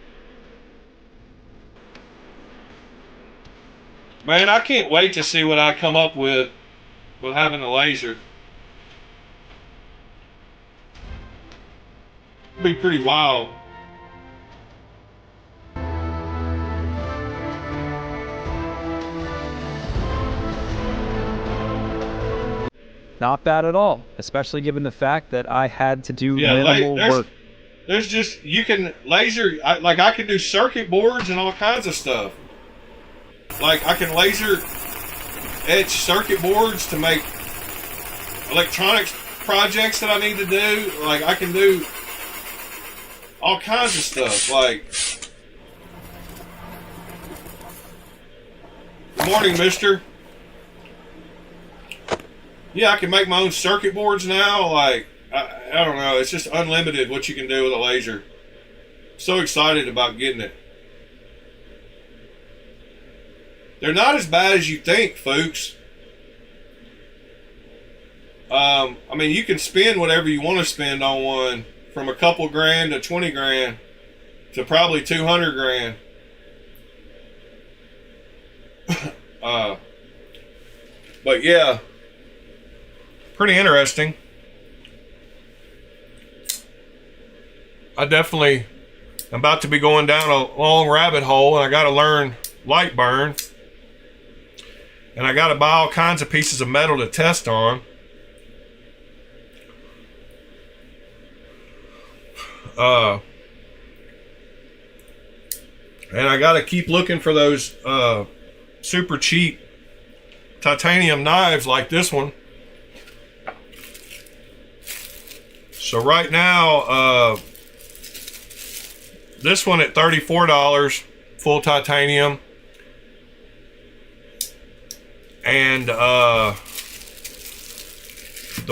Man, I can't wait to see what I come up with having a laser. It'd be pretty wild. Not bad at all, especially given the fact that I had to do minimal work. There's just, you can laser, I can do circuit boards and all kinds of stuff. Like, I can laser etch circuit boards to make electronics projects that I need to do. Like, I can do all kinds of stuff. Like, good morning, mister. Yeah, I can make my own circuit boards now. Like, I don't know. It's just unlimited what you can do with a laser. So excited about getting it. They're not as bad as you think, folks. I mean, you can spend whatever you want to spend on one, from a couple grand to 20 grand to probably 200 grand. But yeah, pretty interesting. I'm about to be going down a long rabbit hole, and I got to learn light burn. And I got to buy all kinds of pieces of metal to test on. And I got to keep looking for those super cheap titanium knives like this one. So right now, this one at $34, full titanium. And the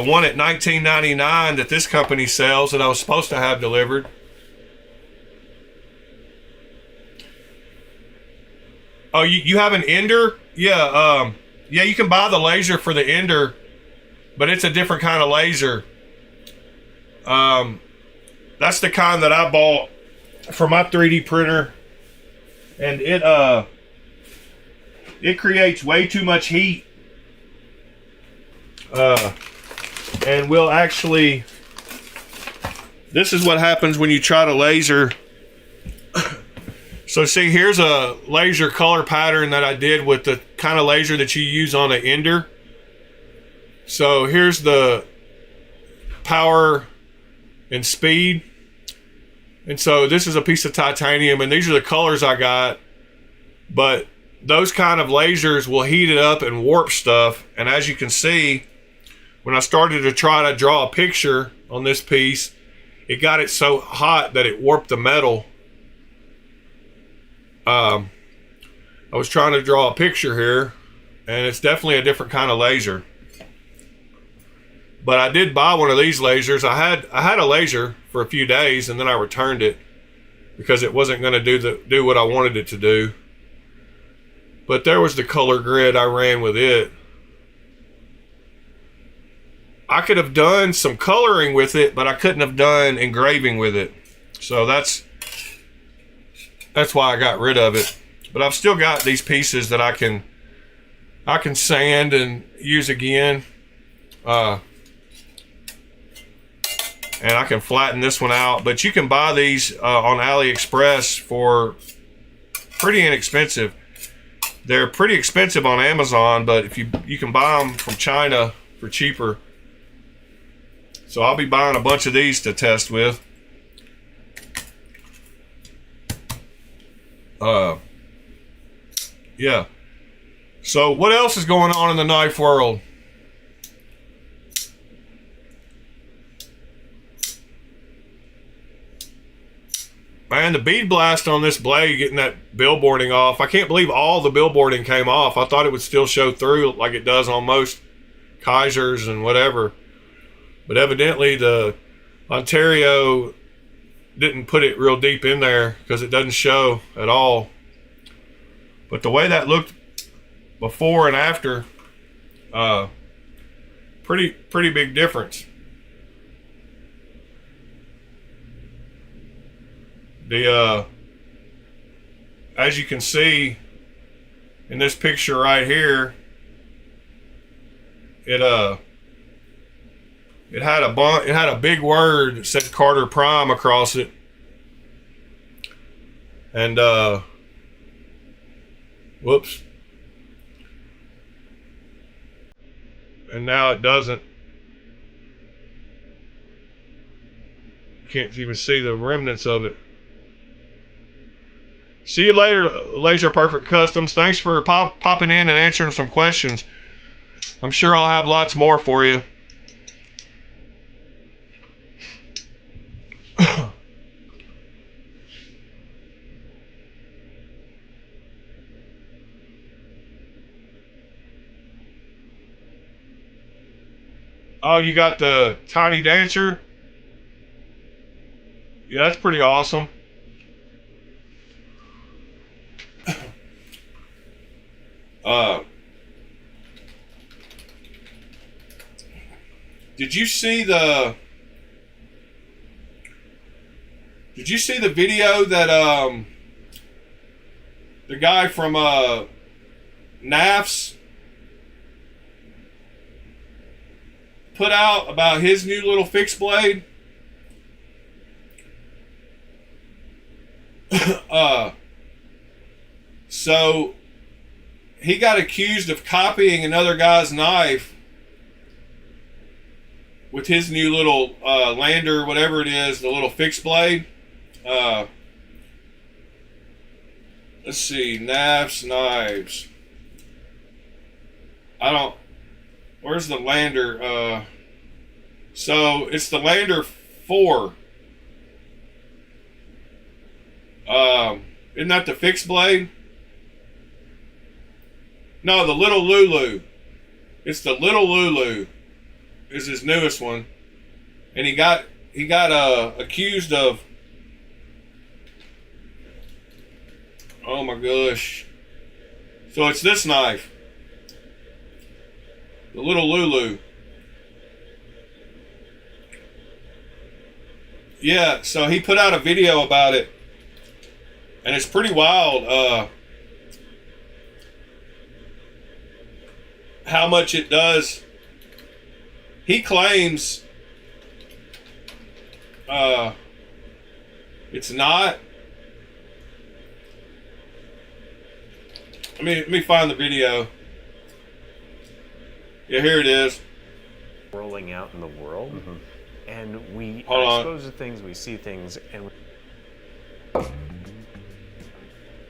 one at $19.99 that this company sells that I was supposed to have delivered. Oh, you have an ender? Yeah, yeah, you can buy the laser for the ender, but it's a different kind of laser. That's the kind that I bought for my 3D printer, and it creates way too much heat, and will actually, this is what happens when you try to laser. So see, here's a laser color pattern that I did with the kind of laser that you use on an ender. So here's the power and speed. And so this is a piece of titanium, and these are the colors I got. But those kind of lasers will heat it up and warp stuff. And as you can see, when I started to try to draw a picture on this piece, it got it so hot that it warped the metal. I was trying to draw a picture here, and it's definitely a different kind of laser. But I did buy one of these lasers. I had a laser for a few days, and then I returned it because it wasn't going to do what I wanted it to do. But there was the color grid. I ran with it. I could have done some coloring with it, but I couldn't have done engraving with it. So that's why I got rid of it. But I've still got these pieces that I can sand and use again. And I can flatten this one out. But you can buy these on AliExpress for pretty inexpensive. They're pretty expensive on Amazon, but if you can buy them from China for cheaper. So I'll be buying a bunch of these to test with. Yeah. So what else is going on in the knife world? Man, the bead blast on this blade, getting that billboarding off. I can't believe all the billboarding came off. I thought it would still show through like it does on most Kaisers and whatever. But evidently the Ontario didn't put it real deep in there because it doesn't show at all. But the way that looked before and after, pretty big difference. As you can see in this picture right here, it had a big word that said Carter Prime across it, and whoops, and now it doesn't. Can't even see the remnants of it. See you later, Laser Perfect Customs. Thanks for popping in and answering some questions. I'm sure I'll have lots more for you. Oh, you got the Tiny Dancer? Yeah, that's pretty awesome. Did you see the video that the guy from NAFS put out about his new little fixed blade? So he got accused of copying another guy's knife with his new little lander, whatever it is, the little fixed blade. Let's see, NAFS Knives. Where's the lander? So it's the lander 4. Isn't that the fixed blade? No, the Little Lulu. It's the Little Lulu. Is his newest one, and he got accused of, oh my gosh. So it's this knife, the Little Lulu. Yeah, so he put out a video about it, and it's pretty wild how much it does. He claims it's not. Let me find the video. Yeah, here it is. Rolling out in the world, and we Hold are on. exposed to things, we see things, and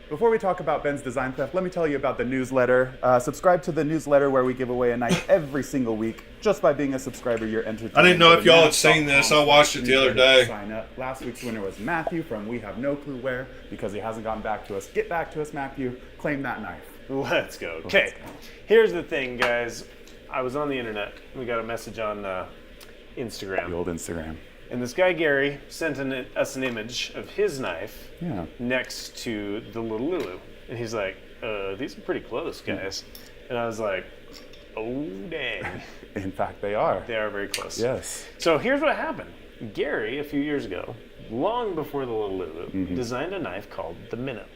Before we talk about Ben's design theft, let me tell you about the newsletter. Subscribe to the newsletter where we give away a knife every single week. Just by being a subscriber, you're entered. I didn't know if y'all had seen this. I watched it the other day. Sign up. Last week's winner was Matthew from We Have No Clue Where, because he hasn't gotten back to us. Get back to us, Matthew. Claim that knife. let's go. Okay, here's the thing, guys. I was on the internet. We got a message on Instagram. The old Instagram. And this guy, Gary, sent us an image of his knife next to the little Lulu. And he's like, these are pretty close, guys. And I was like, oh, dang. In fact, they are. They are very close. Yes. So here's what happened. Gary, a few years ago, long before the little Lulu, designed a knife called the Minnow.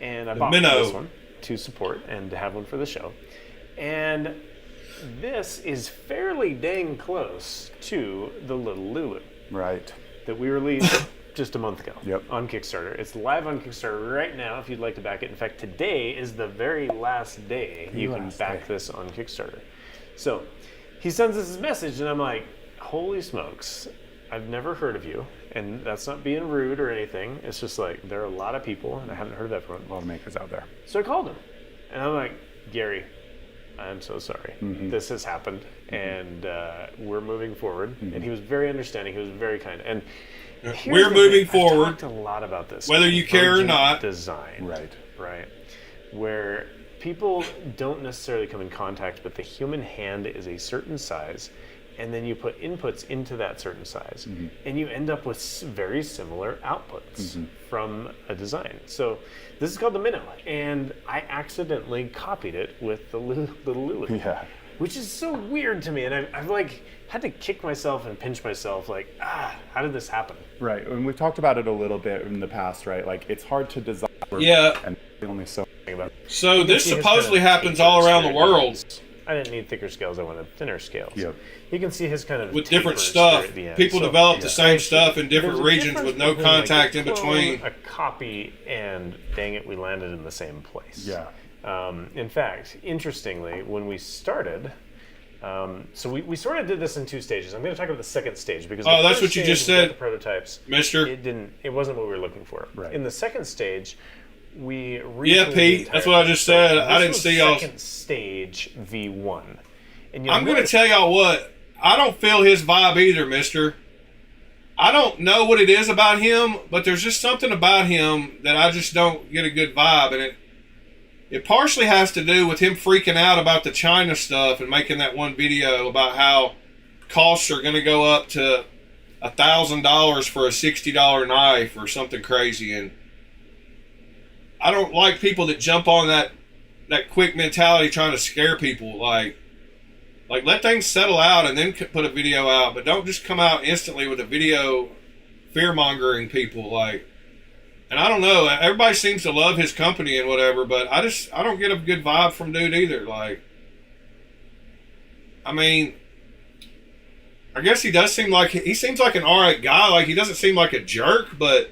And I bought this one to support and to have one for the show. And this is fairly dang close to the little Lulu. Right. That we released just a month ago Yep. on Kickstarter. It's live on Kickstarter right now if you'd like to back it. In fact, today is the very last day you can back this on Kickstarter. So he sends us this message and I'm like, holy smokes, I've never heard of you. And that's not being rude or anything. It's just like, there are a lot of people and I haven't heard of everyone. A lot of makers out there. So I called him and I'm like, Gary, I'm so sorry. This has happened, and we're moving forward. And he was very understanding. He was very kind. And we're moving forward. I've talked a lot about this, whether you care or not. Design, right, where people don't necessarily come in contact, but the human hand is a certain size, and then you put inputs into that certain size, and you end up with very similar outputs from a design. So this is called the Minnow, and I accidentally copied it with the little Lulu. Yeah. Which is so weird to me, and I've like had to kick myself and pinch myself, like, how did this happen? Right, and we've talked about it a little bit in the past, right? Like, it's hard to design. Yeah. And only so about it. So this supposedly happens all around the world. I didn't need thicker scales, I wanted thinner scales. Yep. You can see his kind of with different stuff. People develop the same stuff in different there's a regions with no difference contact between, in between. A copy and dang it, we landed in the same place. Yeah. In fact, interestingly, when we started, so we sort of did this in two stages. I'm going to talk about the second stage because the that's first what you stage just we got said, the prototypes. Mister. It wasn't what we were looking for. Right. In the second stage, we Pete, that's what I just said. I didn't see y'all. Second stage V1. And I'm going to tell y'all what. I don't feel his vibe either, mister. I don't know what it is about him, but there's just something about him that I just don't get a good vibe. And it partially has to do with him freaking out about the China stuff and making that one video about how costs are going to go up to $1,000 for a $60 knife or something crazy. And I don't like people that jump on that quick mentality trying to scare people. Like let things settle out and then put a video out, but don't just come out instantly with a video fear-mongering people. And I don't know, everybody seems to love his company and whatever, but I don't get a good vibe from dude either. I mean, I guess he seems like an alright guy. Like, he doesn't seem like a jerk, but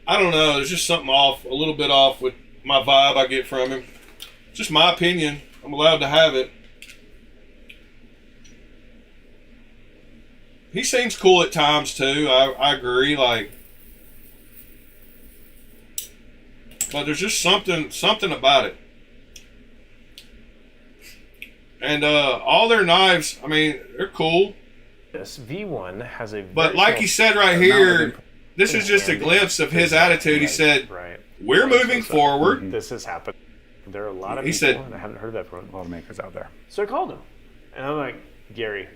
I don't know, there's just something off, a little bit off with my vibe I get from him. Just my opinion. I'm allowed to have it. He seems cool at times too. I agree. But there's just something about it. And all their knives, I mean, they're cool. This V1 has a. But like he said right here, this is just a glimpse of his attitude. He said, "We're moving forward." This has happened. There are a lot of He people, said, and I haven't heard that from A lot of makers out there. So I called him, and I'm like, Gary,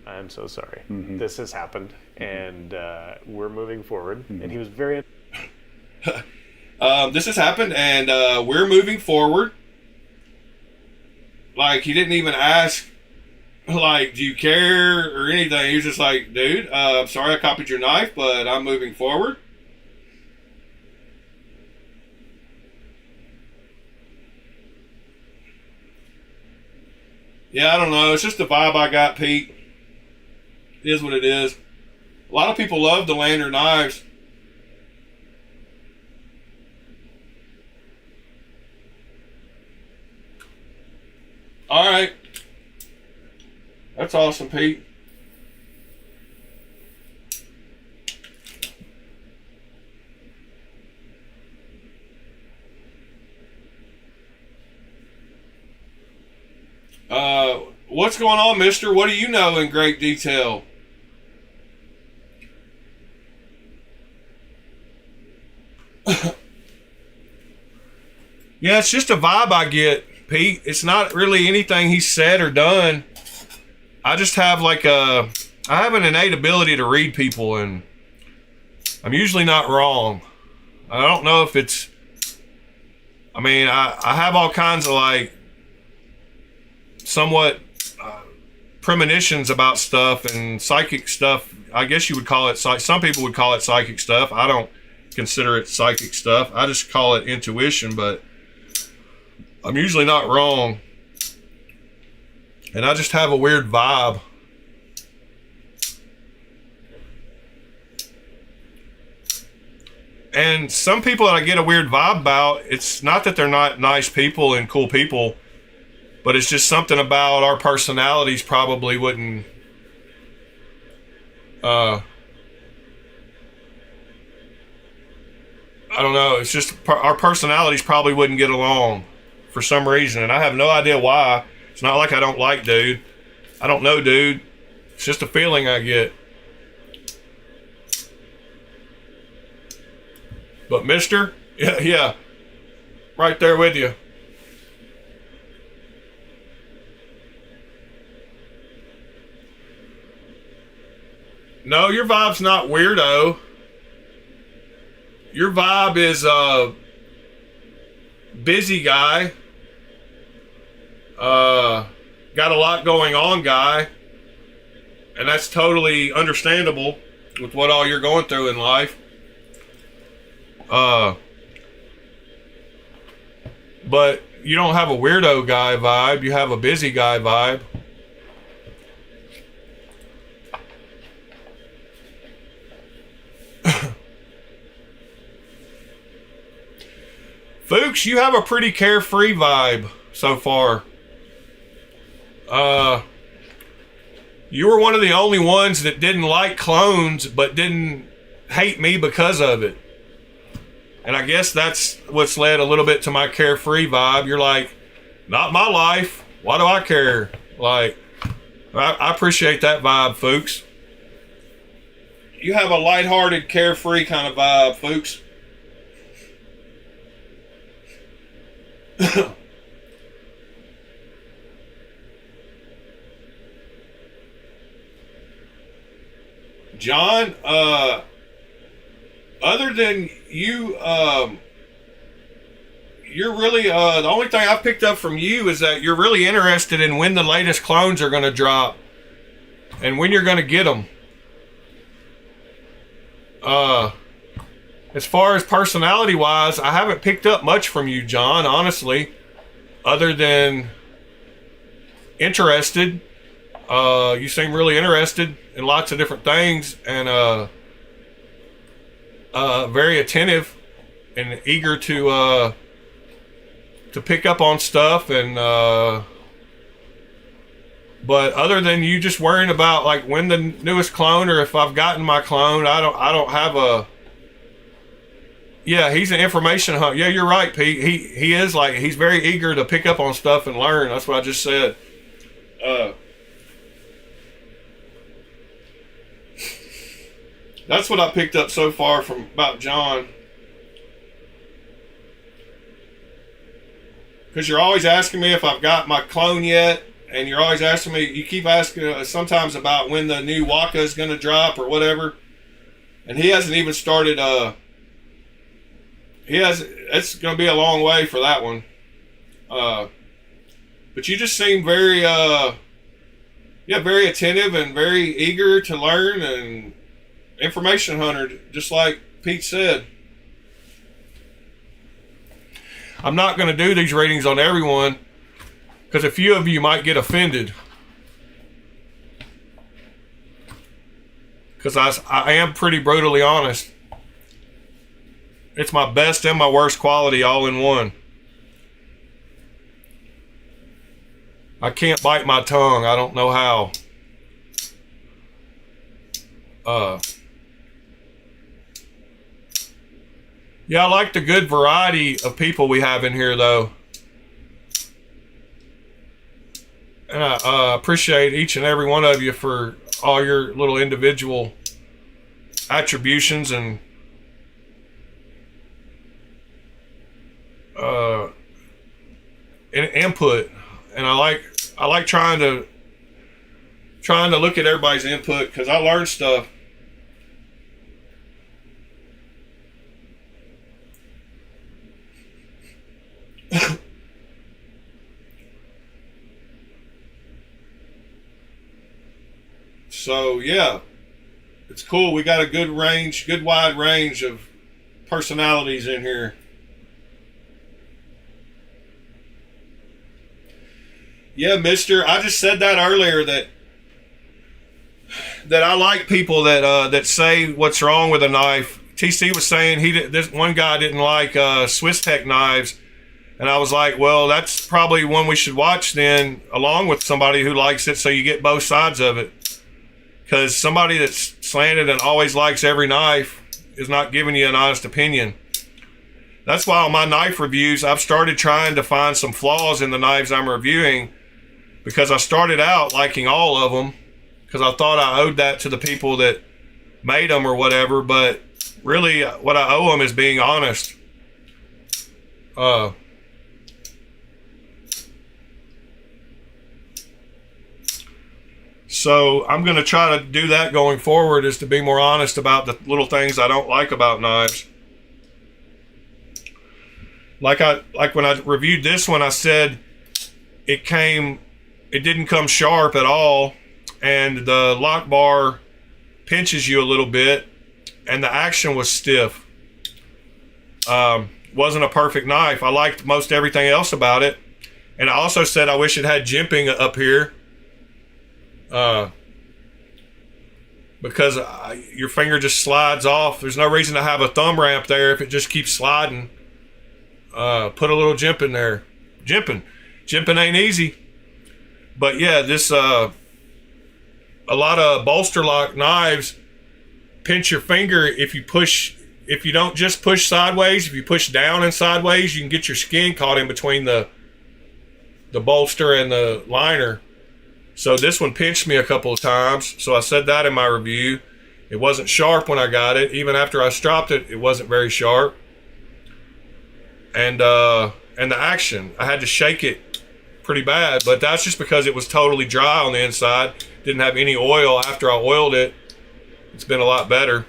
I'm so sorry. This has happened, and we're moving forward. And he was very. This has happened, and we're moving forward. Like, he didn't even ask, like, do you care or anything. He was just like, dude, I'm sorry I copied your knife, but I'm moving forward. Yeah, I don't know. It's just the vibe I got, Pete. It is what it is. A lot of people love the Lander knives. All right. That's awesome, Pete. What's going on, mister? What do you know in great detail? Yeah, it's just a vibe I get, Pete. It's not really anything he said or done. I just have I have an innate ability to read people, and I'm usually not wrong. I don't know if it's, I have all kinds of somewhat premonitions about stuff and psychic stuff. I guess you would call it, some people would call it psychic stuff. I don't consider it psychic stuff. I just call it intuition, but I'm usually not wrong. And I just have a weird vibe. And some people that I get a weird vibe about, it's not that they're not nice people and cool people, but it's just something about our personalities probably wouldn't I don't know. It's just our personalities probably wouldn't get along for some reason, and I have no idea why. It's not like I don't like dude. I don't know dude. It's just a feeling I get. But mister, yeah, right there with you. No, your vibe's not weirdo. Your vibe is busy guy. Got a lot going on guy. And that's totally understandable with what all you're going through in life. But you don't have a weirdo guy vibe. You have a busy guy vibe. Fuchs, you have a pretty carefree vibe so far. You were one of the only ones that didn't like clones, but didn't hate me because of it. And I guess that's what's led a little bit to my carefree vibe. You're like, not my life. Why do I care? Like, I appreciate that vibe, Fuchs. You have a lighthearted, carefree kind of vibe, Fuchs. John, other than you, you're really, the only thing I've picked up from you is that you're really interested in when the latest clones are going to drop and when you're going to get them. As far as personality wise, I haven't picked up much from you, John, honestly, other than interested. You seem really interested in lots of different things, and very attentive and eager to pick up on stuff, and but other than you just worrying about like when the newest clone or if I've gotten my clone, I don't have a. Yeah, he's an information hunt. Yeah, you're right, Pete. He is like, he's very eager to pick up on stuff and learn. That's what I just said. That's what I picked up so far from about John. Because you're always asking me if I've got my clone yet, and you're always asking me, you keep asking sometimes about when the new Waka is going to drop or whatever. And he hasn't even started, it's going to be a long way for that one. But you just seem very, very attentive and very eager to learn and information hunter, just like Pete said. I'm not going to do these ratings on everyone because a few of you might get offended. Because I am pretty brutally honest. It's my best and my worst quality all in one. I can't bite my tongue. I don't know how. Yeah, I like the good variety of people we have in here, though. And I appreciate each and every one of you for all your little individual attributions and input. And I like trying to look at everybody's input, because I learn stuff. So yeah, it's cool. We got a good wide range of personalities in here. Yeah, mister, I just said that earlier, that I like people that say what's wrong with a knife. TC was saying this one guy didn't like Swiss Tech knives, and I was like, well, that's probably one we should watch then, along with somebody who likes it, so you get both sides of it. Because somebody that's slanted and always likes every knife is not giving you an honest opinion. That's why on my knife reviews, I've started trying to find some flaws in the knives I'm reviewing, because I started out liking all of them, because I thought I owed that to the people that made them or whatever, but really what I owe them is being honest. So I'm going to try to do that going forward, is to be more honest about the little things I don't like about knives. Like when I reviewed this one, I said it didn't come sharp at all, and the lock bar pinches you a little bit, and the action was stiff. Wasn't a perfect knife. I liked most everything else about it, and I also said I wish it had jimping up here. Because your finger just slides off. There's no reason to have a thumb ramp there if it just keeps sliding. Put a little jimp in there. Jimping ain't easy. But yeah, this a lot of bolster lock knives pinch your finger if you don't just push sideways. If you push down and sideways, you can get your skin caught in between the bolster and the liner. So this one pinched me a couple of times. So I said that in my review. It wasn't sharp when I got it. Even after I stropped it, it wasn't very sharp. And the action, I had to shake it pretty bad, but that's just because it was totally dry on the inside. Didn't have any oil. After I oiled it, it's been a lot better.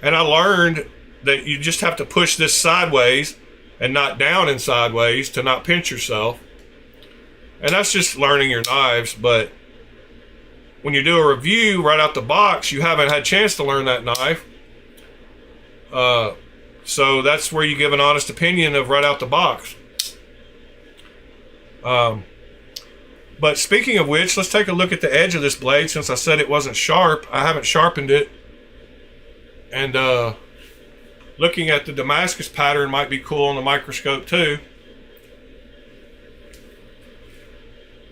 And I learned that you just have to push this sideways and not down and sideways to not pinch yourself. And that's just learning your knives. But when you do a review right out the box, you haven't had a chance to learn that knife. So that's where you give an honest opinion of right out the box. But speaking of which, let's take a look at the edge of this blade. Since I said it wasn't sharp, I haven't sharpened it. And looking at the Damascus pattern might be cool on the microscope too.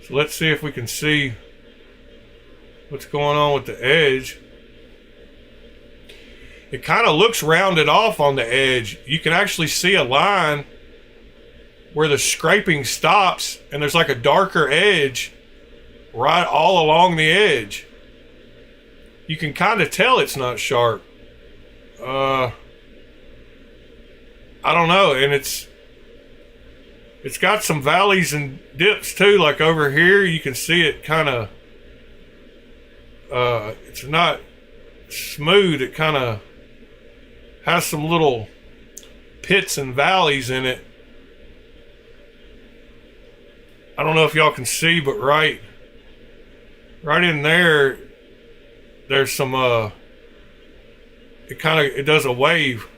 So let's see if we can see what's going on with the edge. It kind of looks rounded off on the edge. You can actually see a line where the scraping stops, and there's like a darker edge right all along the edge. You can kind of tell it's not sharp. I don't know, and it's got some valleys and dips too, like over here you can see it kind of it's not smooth. It kind of has some little pits and valleys in it. I don't know if y'all can see, but right in there, there's some it does a wave.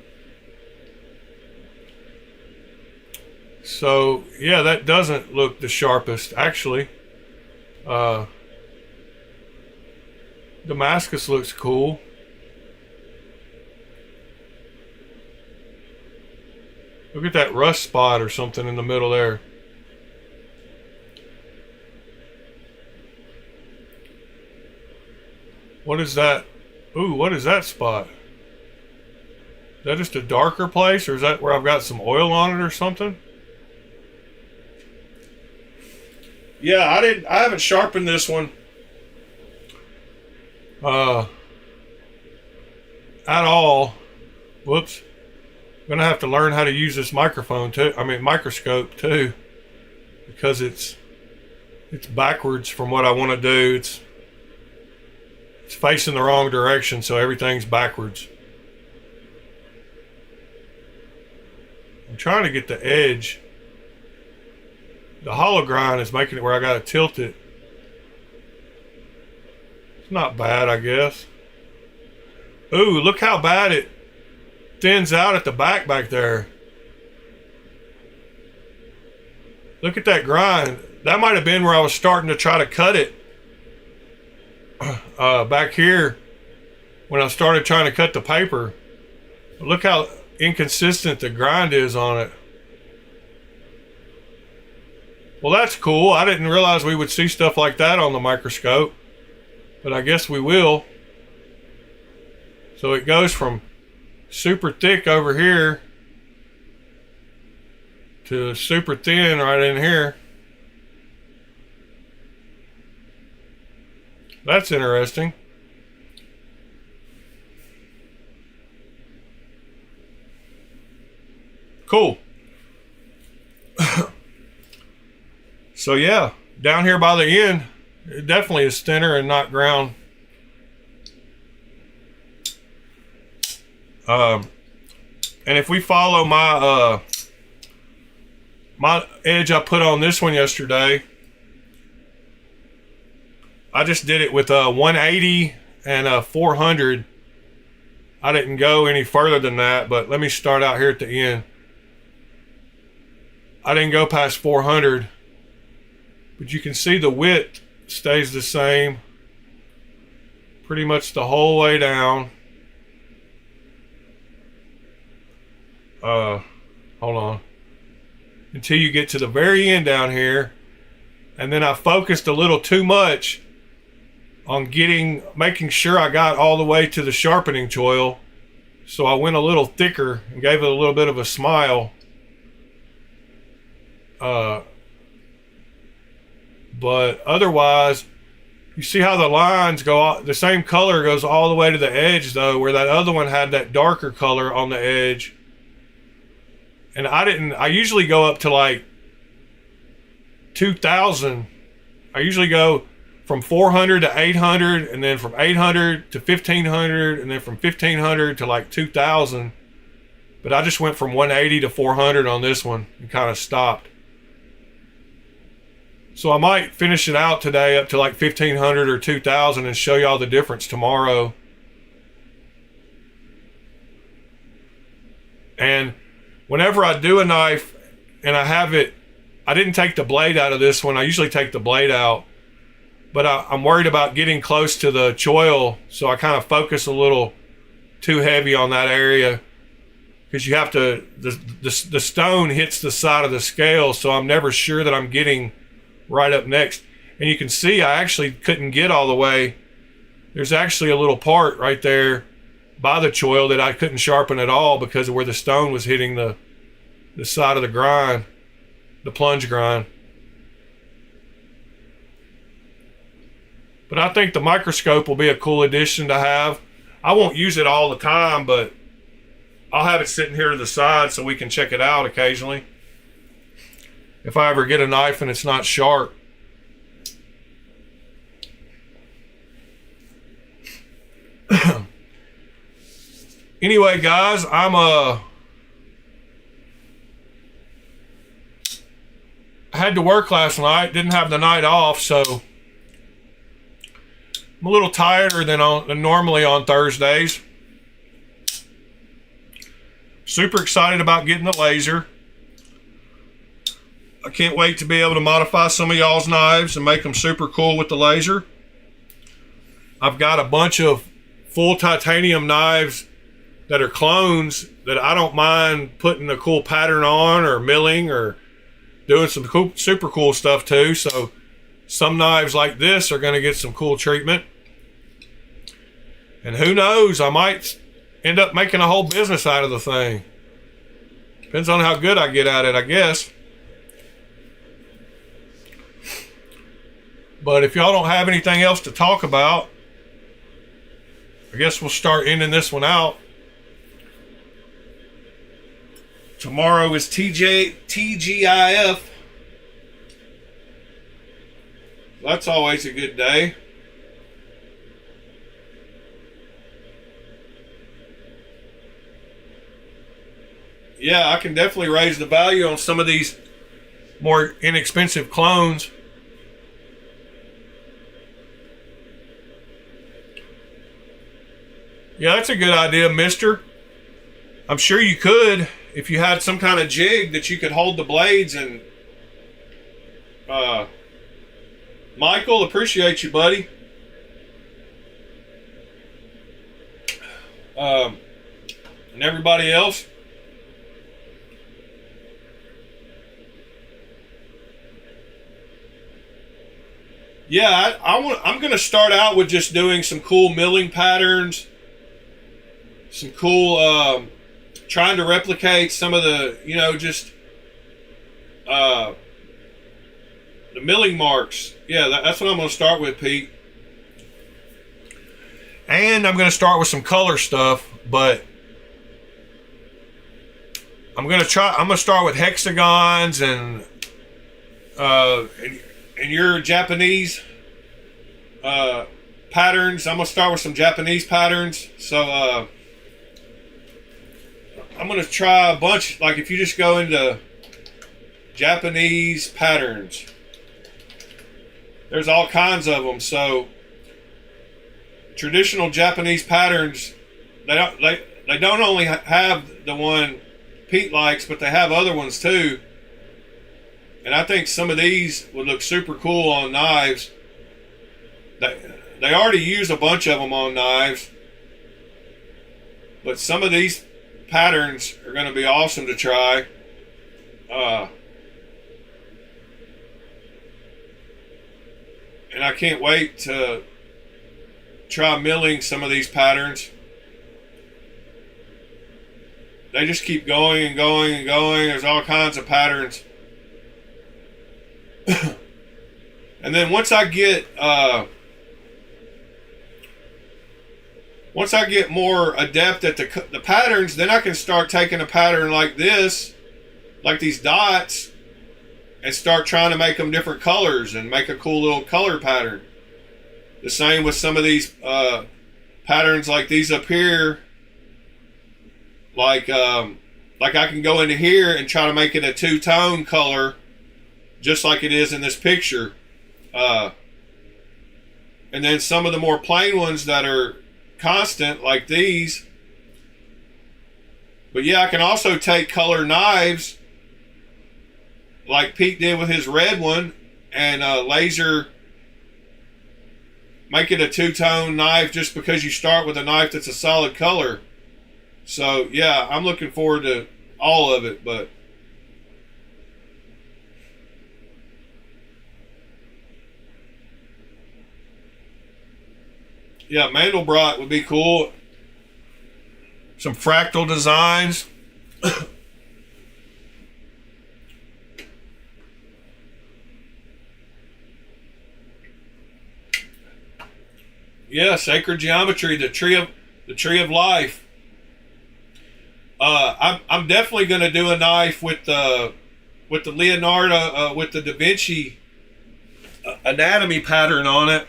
So yeah, that doesn't look the sharpest actually. Damascus looks cool. Look at that rust spot or something in the middle there. What is that? Ooh, what is that spot? Is that just a darker place, or is that where I've got some oil on it or something? Yeah, I haven't sharpened this one at all. Whoops. I'm gonna have to learn how to use this microscope too, because it's backwards from what I want to do. It's facing the wrong direction, so everything's backwards. I'm trying to get the edge. The hollow grind is making it where I gotta tilt it. It's not bad, I guess. Ooh, look how bad it thins out at the back there. Look at that grind. That might have been where I was starting to try to cut it. Back here when I started trying to cut the paper. Look how inconsistent the grind is on it. Well, that's cool. I didn't realize we would see stuff like that on the microscope, but I guess we will. So it goes from super thick over here to super thin right in here. That's interesting. Cool. So yeah, down here by the end, it definitely is thinner and not ground. And if we follow my my edge I put on this one yesterday, I just did it with a 180 and a 400. I didn't go any further than that, but let me start out here at the end. I didn't go past 400, but you can see the width stays the same pretty much the whole way down. Hold on. Until you get to the very end down here. And then I focused a little too much on making sure I got all the way to the sharpening choil. So I went a little thicker and gave it a little bit of a smile. But otherwise, you see how the lines go, the same color goes all the way to the edge though, where that other one had that darker color on the edge. And I usually go up to like 2,000. I usually go from 400 to 800, and then from 800 to 1,500, and then from 1,500 to like 2,000. But I just went from 180 to 400 on this one and kind of stopped. So I might finish it out today up to like 1,500 or 2,000 and show y'all the difference tomorrow. And whenever I do a knife and I didn't take the blade out of this one. I usually take the blade out, but I'm worried about getting close to the choil, so I kind of focus a little too heavy on that area, because you have to, the stone hits the side of the scale, so I'm never sure that I'm getting right up next. And you can see I actually couldn't get all the way. There's actually a little part right there by the choil that I couldn't sharpen at all because of where the stone was hitting the side of the grind, the plunge grind. But I think the microscope will be a cool addition to have. I won't use it all the time, but I'll have it sitting here to the side so we can check it out occasionally. If I ever get a knife and it's not sharp. Anyway, guys, I had to work last night, didn't have the night off, so I'm a little tireder than normally on Thursdays. Super excited about getting the laser. I can't wait to be able to modify some of y'all's knives and make them super cool with the laser. I've got a bunch of full titanium knives that are clones that I don't mind putting a cool pattern on or milling or doing some cool, super cool stuff too. So some knives like this are going to get some cool treatment. And who knows, I might end up making a whole business out of the thing. Depends on how good I get at it, I guess. But if y'all don't have anything else to talk about, I guess we'll start ending this one out. Tomorrow is TGIF. That's always a good day. Yeah, I can definitely raise the value on some of these more inexpensive clones. Yeah, that's a good idea, mister. I'm sure you could if you had some kind of jig that you could hold the blades and... Michael, appreciate you, buddy. And everybody else. Yeah, I'm going to start out with just doing some cool milling patterns. Some cool, trying to replicate some of the, you know, just the milling marks. Yeah, that's what I'm going to start with, Pete. And I'm going to start with some color stuff, but I'm going to start with hexagons and your Japanese patterns. I'm going to start with some Japanese patterns. So I'm going to try a bunch. Like if you just go into Japanese patterns, there's all kinds of them. So traditional Japanese patterns, they don't only have the one Pete likes, but they have other ones too. And I think some of these would look super cool on knives. They already use a bunch of them on knives, but some of these patterns are going to be awesome to try. And I can't wait to try milling some of these patterns. They just keep going and going and going. There's all kinds of patterns. And then once I get more adept at the patterns, then I can start taking a pattern like this, like these dots, and start trying to make them different colors and make a cool little color pattern. The same with some of these patterns like these up here. Like I can go into here and try to make it a two-tone color, just like it is in this picture. And then some of the more plain ones that are constant, like these. But yeah, I can also take color knives, like Pete did with his red one, and laser, make it a two-tone knife just because you start with a knife that's a solid color. So yeah, I'm looking forward to all of it, but yeah, Mandelbrot would be cool. Some fractal designs. Yeah, sacred geometry, the tree of life. I'm definitely going to do a knife with the Leonardo, with the Da Vinci anatomy pattern on it.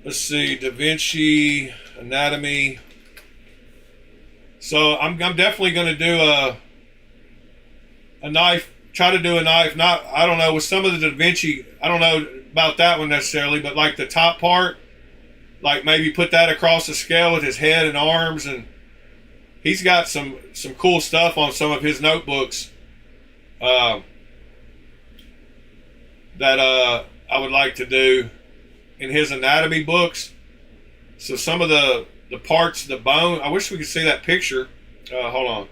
Let's see, Da Vinci anatomy. So I'm definitely going to do a knife. Try to do a knife. Not, I don't know, with some of the Da Vinci. I don't know about that one necessarily, but like the top part, like maybe put that across the scale with his head and arms, and he's got some cool stuff on some of his notebooks that I would like to do in his anatomy books. So some of the parts, the bone, I wish we could see that picture. Hold on.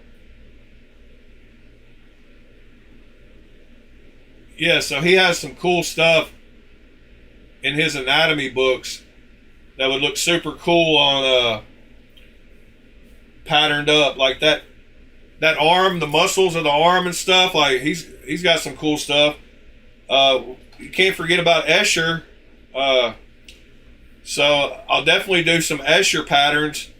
Yeah, so he has some cool stuff in his anatomy books that would look super cool on patterned up like that arm, the muscles of the arm and stuff. Like he's got some cool stuff. You can't forget about Escher. So I'll definitely do some Escher patterns.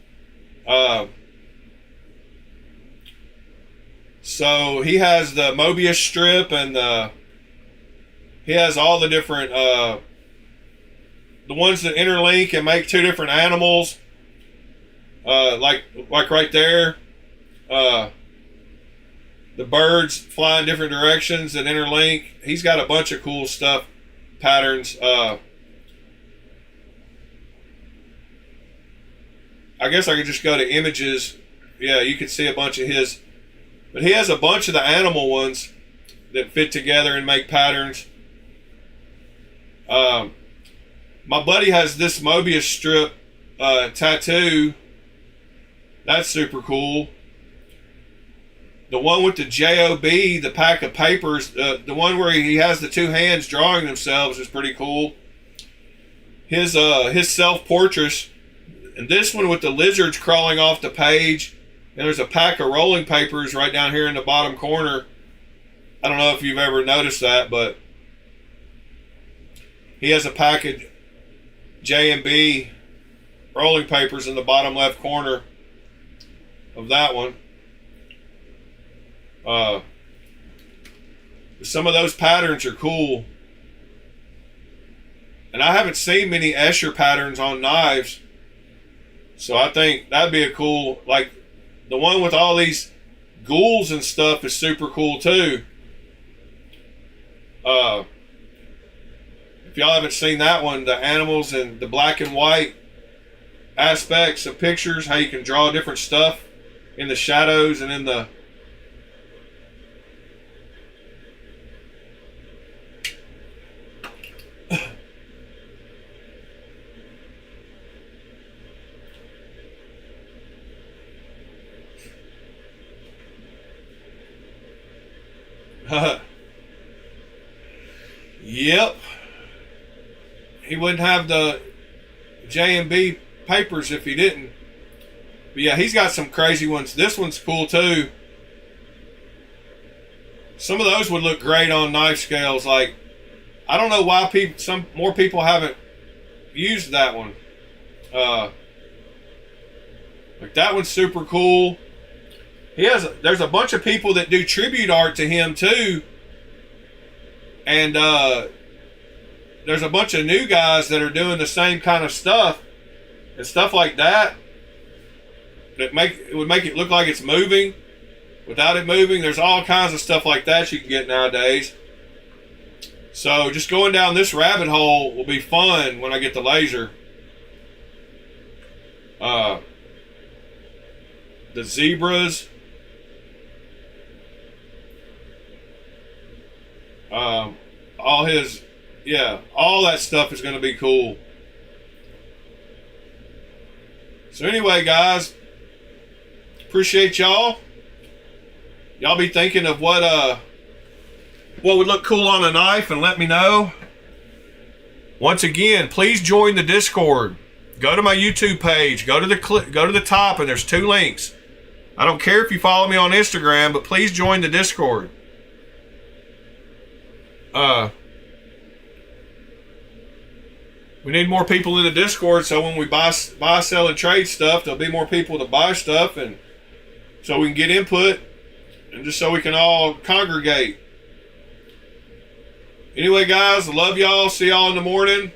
So he has the Mobius strip, and he has all the different the ones that interlink and make two different animals. Like right there, the birds fly in different directions that interlink. He's got a bunch of cool stuff, patterns. I guess I could just go to images. Yeah, you could see a bunch of his. But he has a bunch of the animal ones that fit together and make patterns. My buddy has this Mobius strip tattoo. That's super cool. The one with the J-O-B, the pack of papers, the one where he has the two hands drawing themselves is pretty cool. His self-portrait, and this one with the lizards crawling off the page. And there's a pack of rolling papers right down here in the bottom corner. I don't know if you've ever noticed that, but he has a pack of J and B rolling papers in the bottom left corner of that one. Some of those patterns are cool. And I haven't seen many Escher patterns on knives. So I think that'd be a cool, like, the one with all these ghouls and stuff is super cool too. If y'all haven't seen that one, the animals and the black and white aspects of pictures, how you can draw different stuff in the shadows and in the Yep. He wouldn't have the J&B papers if he didn't. But yeah, he's got some crazy ones. This one's cool too. Some of those would look great on knife scales. Like, I don't know why some more people haven't used that one. Like that one's super cool. There's a bunch of people that do tribute art to him too. And there's a bunch of new guys that are doing the same kind of stuff and stuff like that. It would make it look like it's moving without it moving. There's all kinds of stuff like that you can get nowadays. So just going down this rabbit hole will be fun when I get the laser. The zebras. All that stuff is going to be cool. So anyway, guys, appreciate y'all. Y'all be thinking of what would look cool on a knife and let me know. Once again, please join the Discord. Go to my YouTube page. Go to the top, and there's 2 links. I don't care if you follow me on Instagram, but please join the Discord. We need more people in the Discord, so when we buy, sell, and trade stuff, there'll be more people to buy stuff, and so we can get input, and just so we can all congregate. Anyway, guys, I love y'all. See y'all in the morning.